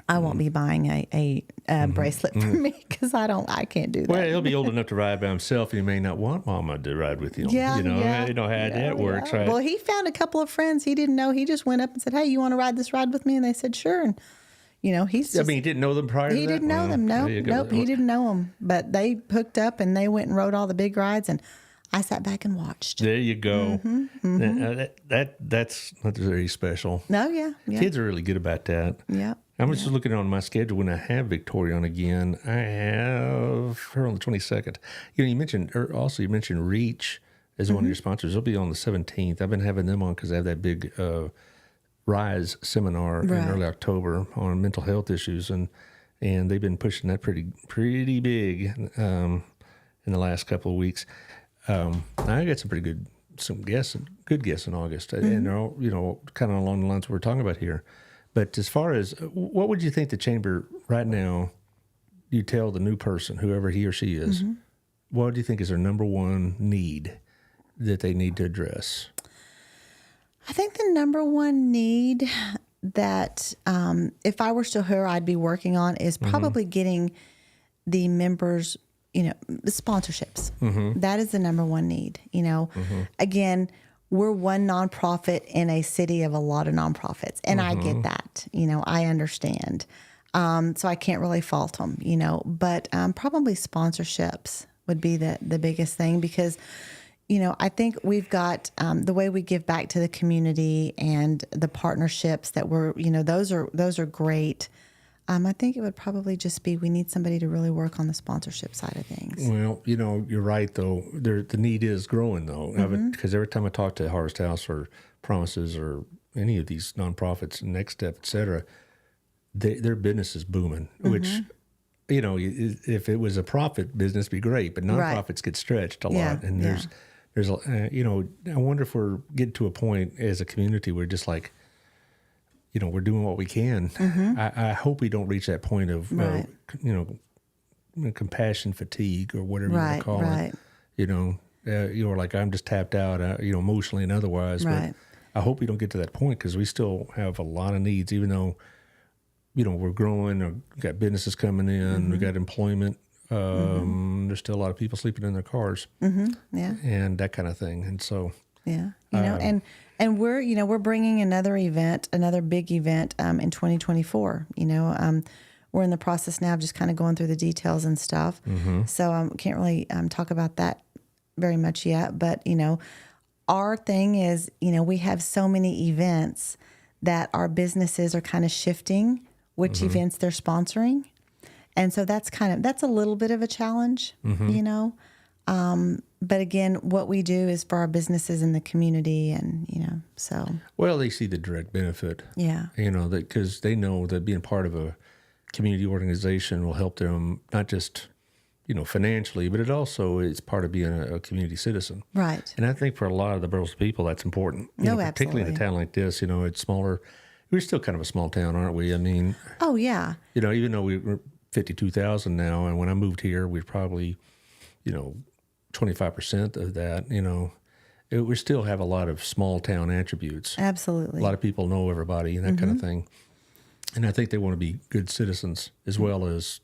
Speaker 3: I won't be buying a bracelet for me because I can't do that.
Speaker 2: Well, he'll be old enough to ride by himself. He may not want Mama to ride with him.
Speaker 3: Yeah,
Speaker 2: you know,
Speaker 3: yeah.
Speaker 2: you know how that works, right?
Speaker 3: Well, he found a couple of friends he didn't know. He just went up and said, "Hey, you want to ride this ride with me?" And they said, "Sure." And you know,
Speaker 2: he didn't know them prior to that?
Speaker 3: He didn't know them. No, nope, he didn't know them. But they hooked up and they went and rode all the big rides, and I sat back and watched.
Speaker 2: There you go. That's very special.
Speaker 3: No, yeah.
Speaker 2: Kids are really good about that.
Speaker 3: Yeah.
Speaker 2: I'm just looking on my schedule when I have Victoria on again. I have her on the 22nd. You know, you mentioned Reach as one of your sponsors. They'll be on the 17th. I've been having them on because I have that big Rise seminar in early October on mental health issues, and they've been pushing that pretty big in the last couple of weeks. I got some good guests in August, and they're all, you know, kind of along the lines we're talking about here. But as far as what would you think the chamber right now, you tell the new person, whoever he or she is, what do you think is their number one need that they need to address?
Speaker 3: I think the number one need that if I were still here, I'd be working on is probably getting the members, you know, sponsorships. That is the number one need. You know, again, we're one nonprofit in a city of a lot of nonprofits. And I get that, you know, I understand. So I can't really fault them, you know, but probably sponsorships would be the biggest thing because, I think we've got the way we give back to the community and the partnerships that those are great. I think it would probably just be we need somebody to really work on the sponsorship side of things.
Speaker 2: Well, you're right, though. The need is growing, though, because every time I talk to Harvest House or Promises or any of these nonprofits, Next Step, et cetera, their business is booming, which, if it was a profit business, be great, but nonprofits get stretched a lot. And there's I wonder if we're getting to a point as a community where just like, we're doing what we can. I hope we don't reach that point of, compassion fatigue or whatever you want to call it. You're like, I'm just tapped out, emotionally and otherwise. But I hope we don't get to that point because we still have a lot of needs, even though, we're growing or got businesses coming in, we got employment. There's still a lot of people sleeping in their cars. And that kind of thing. And so,
Speaker 3: and we're bringing another big event in 2024. We're in the process now of just kind of going through the details and stuff. So can't really talk about that very much yet. But, our thing is, we have so many events that our businesses are kind of shifting which events they're sponsoring. And so that's a little bit of a challenge, but again, what we do is for our businesses in the community and, so.
Speaker 2: Well, they see the direct benefit.
Speaker 3: Yeah.
Speaker 2: Because they know that being part of a community organization will help them not just, financially, but it also is part of being a community citizen.
Speaker 3: Right.
Speaker 2: And I think for a lot of the Burleson people, that's important. Particularly in a town like this, it's smaller. We're still kind of a small town, aren't we? I mean.
Speaker 3: Oh, yeah.
Speaker 2: Even though we're 52,000 now, and when I moved here, we're probably, 25% of that, we still have a lot of small town attributes.
Speaker 3: Absolutely.
Speaker 2: A lot of people know everybody and that kind of thing. And I think they want to be good citizens as well as,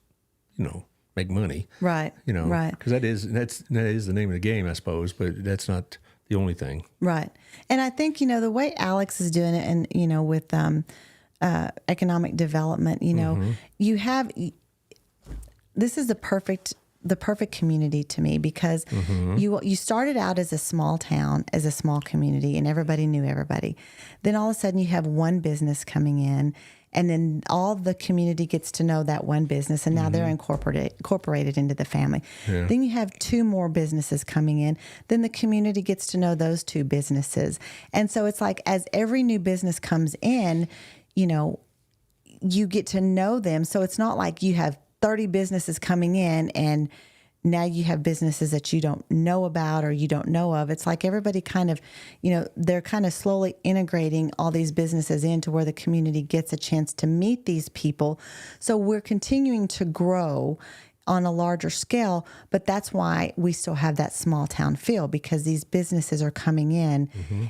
Speaker 2: make money.
Speaker 3: Right. Right.
Speaker 2: Because that is the name of the game, I suppose, but that's not the only thing.
Speaker 3: Right. And I think, the way Alex is doing it and, with economic development, you have, this is the perfect community to me because you started out as a small town, as a small community, and everybody knew everybody. Then all of a sudden you have one business coming in, and then all the community gets to know that one business, and now they're incorporated into the family. Yeah. Then you have two more businesses coming in. Then the community gets to know those two businesses. And so it's like as every new business comes in, you get to know them. So it's not like you have 30 businesses coming in and now you have businesses that you don't know about or you don't know of. It's like everybody kind of, they're kind of slowly integrating all these businesses into where the community gets a chance to meet these people. So we're continuing to grow on a larger scale, but that's why we still have that small town feel because these businesses are coming in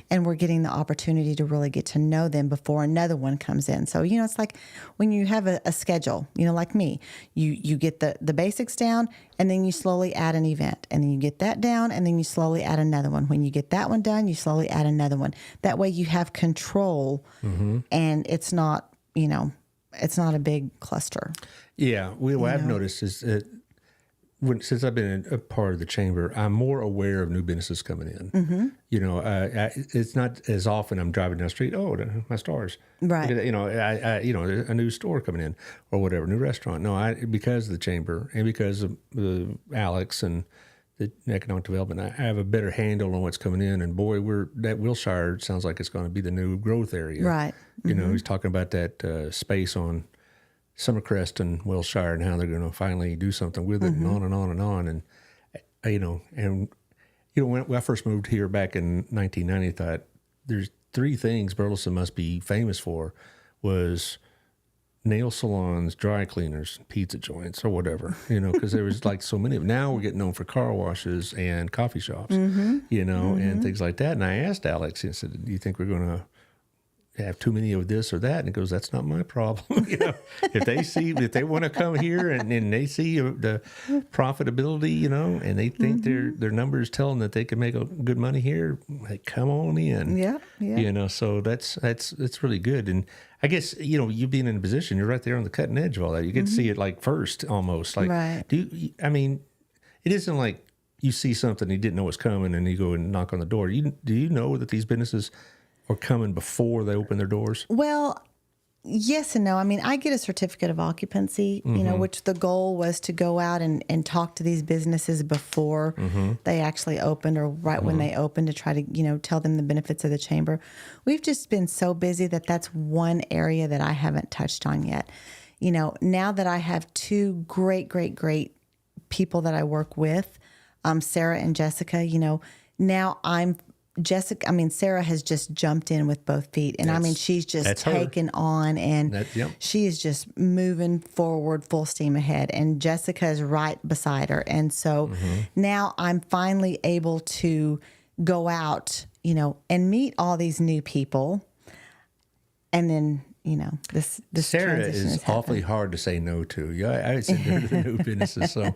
Speaker 3: and we're getting the opportunity to really get to know them before another one comes in. So, it's like when you have a schedule, like me, you get the basics down and then you slowly add an event and then you get that down and then you slowly add another one. When you get that one done, you slowly add another one. That way you have control and it's not, it's not a big cluster. Yeah.
Speaker 2: What I've noticed is that since I've been a part of the chamber, I'm more aware of new businesses coming in. It's not as often I'm driving down the street. Oh, my stars.
Speaker 3: Right.
Speaker 2: A new store coming in or whatever, new restaurant. No, because of the chamber and because of Alex and the economic development, I have a better handle on what's coming in. And boy, that Wilshire sounds like it's going to be the new growth area.
Speaker 3: Right.
Speaker 2: He's talking about that space on Summercrest and Wilshire and how they're going to finally do something with it and on and on and on. And when I first moved here back in 1990, I thought there's three things Burleson must be famous for was nail salons, dry cleaners, pizza joints or whatever, because there was like so many of them. Now we're getting known for car washes and coffee shops, and things like that. And I asked Alex, I said, do you think we're going to have too many of this or that? And he goes, that's not my problem. If they want to come here and they see the profitability, and they think their numbers tell them that they can make good money here, like, come on in.
Speaker 3: Yeah.
Speaker 2: So that's really good. And I guess, you being in a position, you're right there on the cutting edge of all that. You get to see it like first almost. Like,
Speaker 3: right.
Speaker 2: it isn't like, you see something you didn't know was coming, and you go and knock on the door. Do you know that these businesses are coming before they open their doors?
Speaker 3: Well, yes and no. I mean, I get a certificate of occupancy, which the goal was to go out and talk to these businesses before they actually opened, or right when they opened, to try to, tell them the benefits of the chamber. We've just been so busy that's one area that I haven't touched on yet. Now that I have two great people that I work with, Sarah and Jessica, now Sarah has just jumped in with both feet, and she's just taken on, and she is just moving forward full steam ahead, and Jessica is right beside her. And so now I'm finally able to go out, and meet all these new people. And then, this
Speaker 2: Sarah
Speaker 3: transition
Speaker 2: is awfully hard to say no to. Yeah, I said no to the new businesses. So,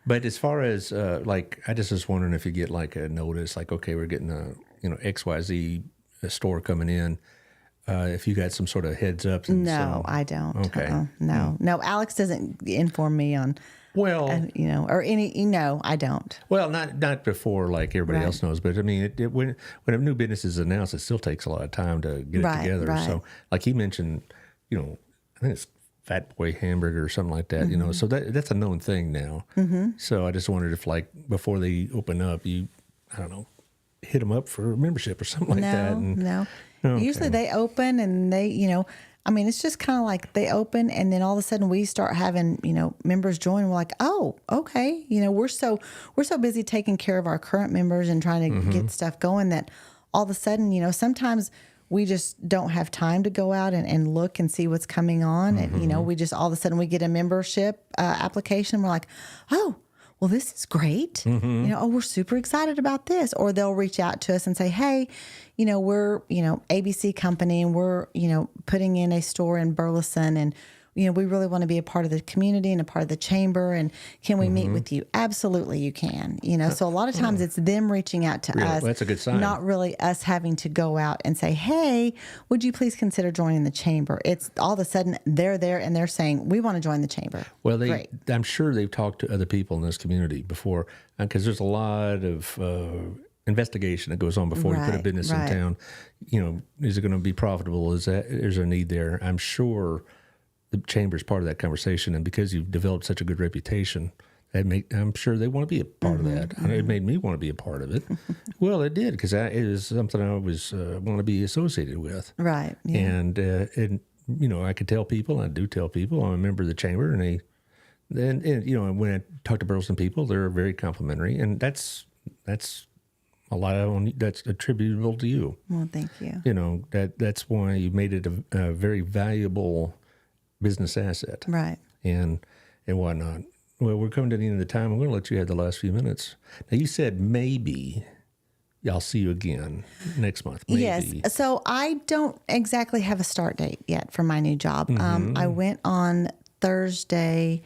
Speaker 2: but as far as I just was wondering if you get like a notice, like, okay, we're getting a XYZ store coming in. If you got some sort of heads up.
Speaker 3: No, I don't.
Speaker 2: Okay.
Speaker 3: No. Alex doesn't inform me on.
Speaker 2: Well,
Speaker 3: or any. I don't.
Speaker 2: Well, not before like everybody else knows, but I mean, when a new business is announced, it still takes a lot of time to get it together.
Speaker 3: Right.
Speaker 2: So, like he mentioned, I think it's Fat Boy Hamburger or something like that. So that's a known thing now. So I just wondered if, like, before they open up, I don't know, hit them up for a membership or something like that.
Speaker 3: No.
Speaker 2: Okay.
Speaker 3: Usually they open and they, it's just kind of like they open, and then all of a sudden we start having, members join. We're like, oh, okay. We're so busy taking care of our current members and trying to get stuff going that all of a sudden, sometimes we just don't have time to go out and look and see what's coming on. And, we just all of a sudden we get a membership application. We're like, oh, well, this is great. We're super excited about this. Or they'll reach out to us and say, hey, we're, ABC company, and we're, putting in a store in Burleson, and, we really want to be a part of the community and a part of the chamber. And can we meet with you? Absolutely, you can. So a lot of times it's them reaching out to us.
Speaker 2: Well, that's a good sign.
Speaker 3: Not really us having to go out and say, hey, would you please consider joining the chamber? It's all of a sudden they're there and they're saying, we want to join the chamber.
Speaker 2: Well, I'm sure they've talked to other people in this community before, because there's a lot of investigation that goes on before you put a business in town. Is it going to be profitable? Is there a need there? I'm sure the chamber is part of that conversation, and because you've developed such a good reputation, I'm sure they want to be a part of that. It made me want to be a part of it. Well, it did, because it was something I was want to be associated with.
Speaker 3: Right. Yeah.
Speaker 2: And I could tell people, I do tell people, I'm a member of the chamber, and when I talk to Burleson people, they're very complimentary, and that's a lot of that's attributable to you.
Speaker 3: Well, thank you.
Speaker 2: That's why you made it a very valuable business asset.
Speaker 3: Right.
Speaker 2: And whatnot. Well, we're coming to the end of the time. I'm going to let you have the last few minutes. Now, you said maybe I'll see you again next month. Maybe.
Speaker 3: Yes. So I don't exactly have a start date yet for my new job. I went on Thursday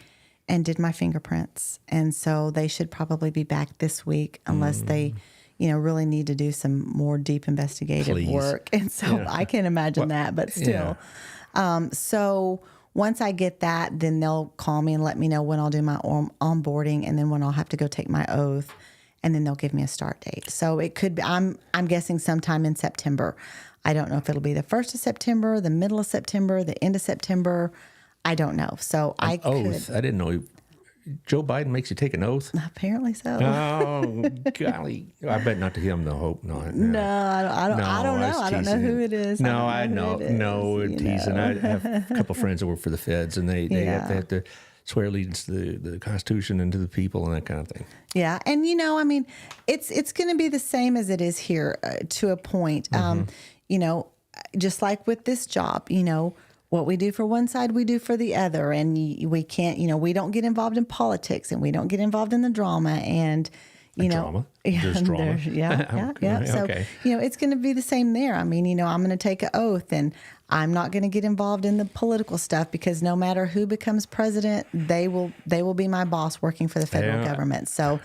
Speaker 3: and did my fingerprints. And so they should probably be back this week, unless they really need to do some more deep investigative work. And so I can't imagine that, but still. Yeah. So once I get that, then they'll call me and let me know when I'll do my onboarding, and then when I'll have to go take my oath, and then they'll give me a start date. So it could be, I'm guessing sometime in September. I don't know if it'll be the 1st of September, the middle of September, the end of September. I don't know. So
Speaker 2: oath. I didn't know Joe Biden makes you take an oath.
Speaker 3: Apparently so.
Speaker 2: Oh, golly. I bet not to him, though. Hope not.
Speaker 3: No, I don't know. I don't know who it is.
Speaker 2: No, I know. No, teasing. I have a couple friends that work for the feds, and they have to swear allegiance to the Constitution and to the people and that kind of thing.
Speaker 3: Yeah. And, it's going to be the same as it is here to a point. Just like with this job, what we do for one side, we do for the other. And we can't, we don't get involved in politics, and we don't get involved in the drama. And,
Speaker 2: drama? There's drama.
Speaker 3: Yeah. So, it's going to be the same there. I mean, I'm going to take an oath, and I'm not going to get involved in the political stuff, because no matter who becomes president, they will be my boss working for the federal government. So,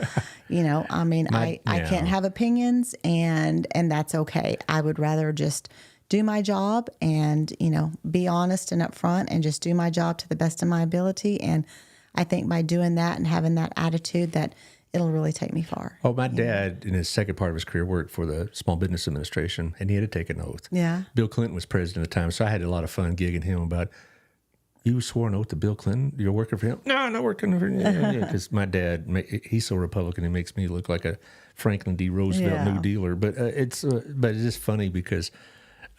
Speaker 3: I can't have opinions, and that's okay. I would rather just do my job and, be honest and upfront, and just do my job to the best of my ability. And I think by doing that and having that attitude, that it'll really take me far.
Speaker 2: Oh, my dad, in his second part of his career, worked for the Small Business Administration, and he had to take an oath.
Speaker 3: Yeah.
Speaker 2: Bill Clinton was president at the time, so I had a lot of fun gigging him about, you swore an oath to Bill Clinton? You're working for him? No, I'm not working for him. Because my dad, he's so Republican, he makes me look like a Franklin D. Roosevelt New Dealer. But it's just funny because,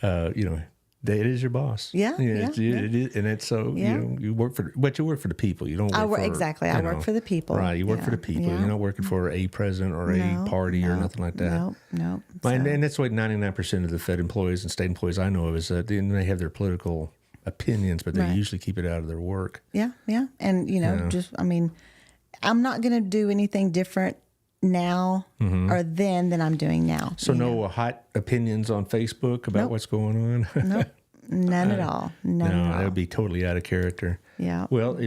Speaker 2: it is your boss.
Speaker 3: Yeah,
Speaker 2: It is, and it's so you work for, but you work for the people. You don't work for
Speaker 3: exactly. I work for the people.
Speaker 2: Right, you work for the people. You're not working for a president or a party or nothing like that.
Speaker 3: No.
Speaker 2: And that's what 99% of the Fed employees and state employees I know of is that they have their political opinions, but they usually keep it out of their work.
Speaker 3: Yeah. And I'm not going to do anything different now or then than I'm doing now.
Speaker 2: So no hot opinions on Facebook about what's going on?
Speaker 3: Nope. None at all. None at all.
Speaker 2: That would be totally out of character.
Speaker 3: Yeah.
Speaker 2: Well,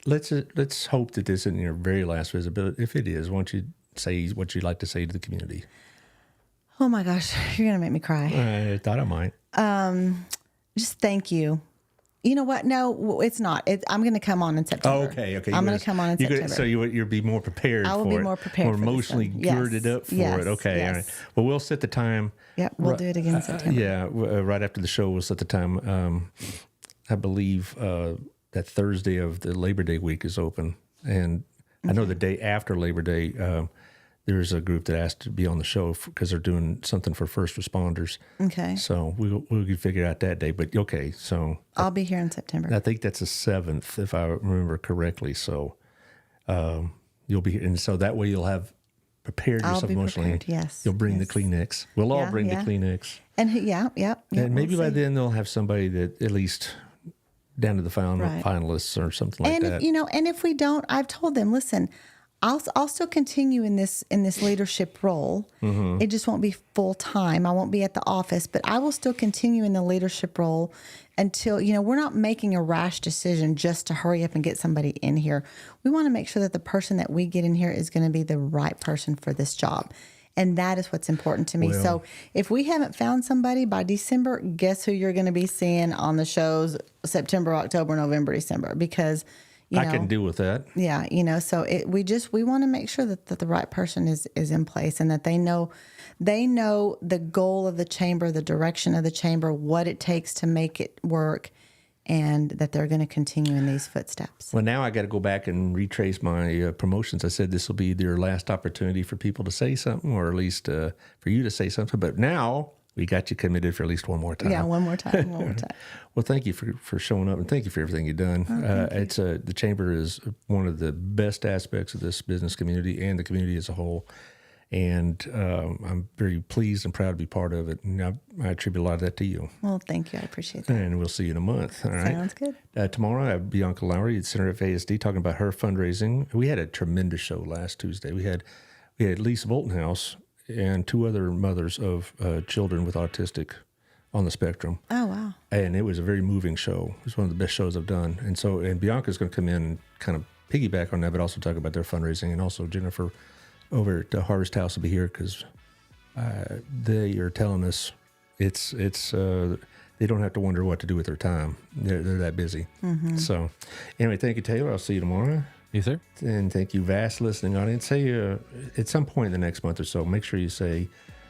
Speaker 2: let's hope that this isn't your very last visit, but if it is, why don't you say what you'd like to say to the community?
Speaker 3: Oh my gosh, you're going to make me cry.
Speaker 2: I thought I might.
Speaker 3: Just thank you. You know what? No, it's not. I'm going to come on in September.
Speaker 2: Oh, okay.
Speaker 3: I'm going to come on in September.
Speaker 2: So you'll be more prepared for it.
Speaker 3: I will be more prepared
Speaker 2: more
Speaker 3: for
Speaker 2: emotionally girded up for it. Okay.
Speaker 3: Yes.
Speaker 2: All right. Well, we'll set the time.
Speaker 3: Yep. We'll do it again in September.
Speaker 2: Right after the show, we'll set the time. I believe that Thursday of the Labor Day week is open. And I know the day after Labor Day, there's a group that asked to be on the show because they're doing something for first responders.
Speaker 3: Okay.
Speaker 2: So we'll figure out that day. But okay, so
Speaker 3: I'll be here in September.
Speaker 2: I think that's the 7th, if I remember correctly. So you'll be, and so that way you'll have prepared yourself emotionally.
Speaker 3: Prepared, yes.
Speaker 2: You'll bring the Kleenex. We'll all bring the Kleenex.
Speaker 3: And
Speaker 2: and maybe by then they'll have somebody that at least down to the finalists or something like that.
Speaker 3: And if we don't, I've told them, listen, I'll still continue in this leadership role. It just won't be full time. I won't be at the office, but I will still continue in the leadership role until, we're not making a rash decision just to hurry up and get somebody in here. We want to make sure that the person that we get in here is going to be the right person for this job. And that is what's important to me.
Speaker 2: Well,
Speaker 3: so if we haven't found somebody by December, guess who you're going to be seeing on the shows September, October, November, December, because
Speaker 2: I can deal with that.
Speaker 3: Yeah, so we want to make sure that the right person is in place and that they know the goal of the chamber, the direction of the chamber, what it takes to make it work, and that they're going to continue in these footsteps.
Speaker 2: Well, now I got to go back and retrace my promotions. I said this will be their last opportunity for people to say something, or at least for you to say something. But now we got you committed for at least one more time.
Speaker 3: Yeah, one more time.
Speaker 2: Well, thank you for showing up, and thank you for everything you've done. It's the chamber is one of the best aspects of this business community and the community as a whole. And I'm very pleased and proud to be part of it. And I attribute a lot of that to you.
Speaker 3: Well, thank you. I appreciate that.
Speaker 2: And we'll see you in a month. All right.
Speaker 3: Sounds good.
Speaker 2: Tomorrow, I have Bianca Lowry at Center FASD talking about her fundraising. We had a tremendous show last Tuesday. We had Lisa Boltonhouse and 2 other mothers of children with autistic on the spectrum.
Speaker 3: Oh, wow.
Speaker 2: And it was a very moving show. It was one of the best shows I've done. And Bianca's going to come in and kind of piggyback on that, but also talk about their fundraising. And also Jennifer over at the Harvest House will be here because they are telling us it's they don't have to wonder what to do with their time. They're that busy. Mm-hmm. So anyway, thank you, Taylor. I'll see you tomorrow.
Speaker 1: Yes, sir.
Speaker 2: And thank you, vast listening audience. Say at some point in the next month or so, make sure you say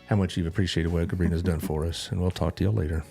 Speaker 2: how much you've appreciated what Gabrina's done for us, and we'll talk to you later.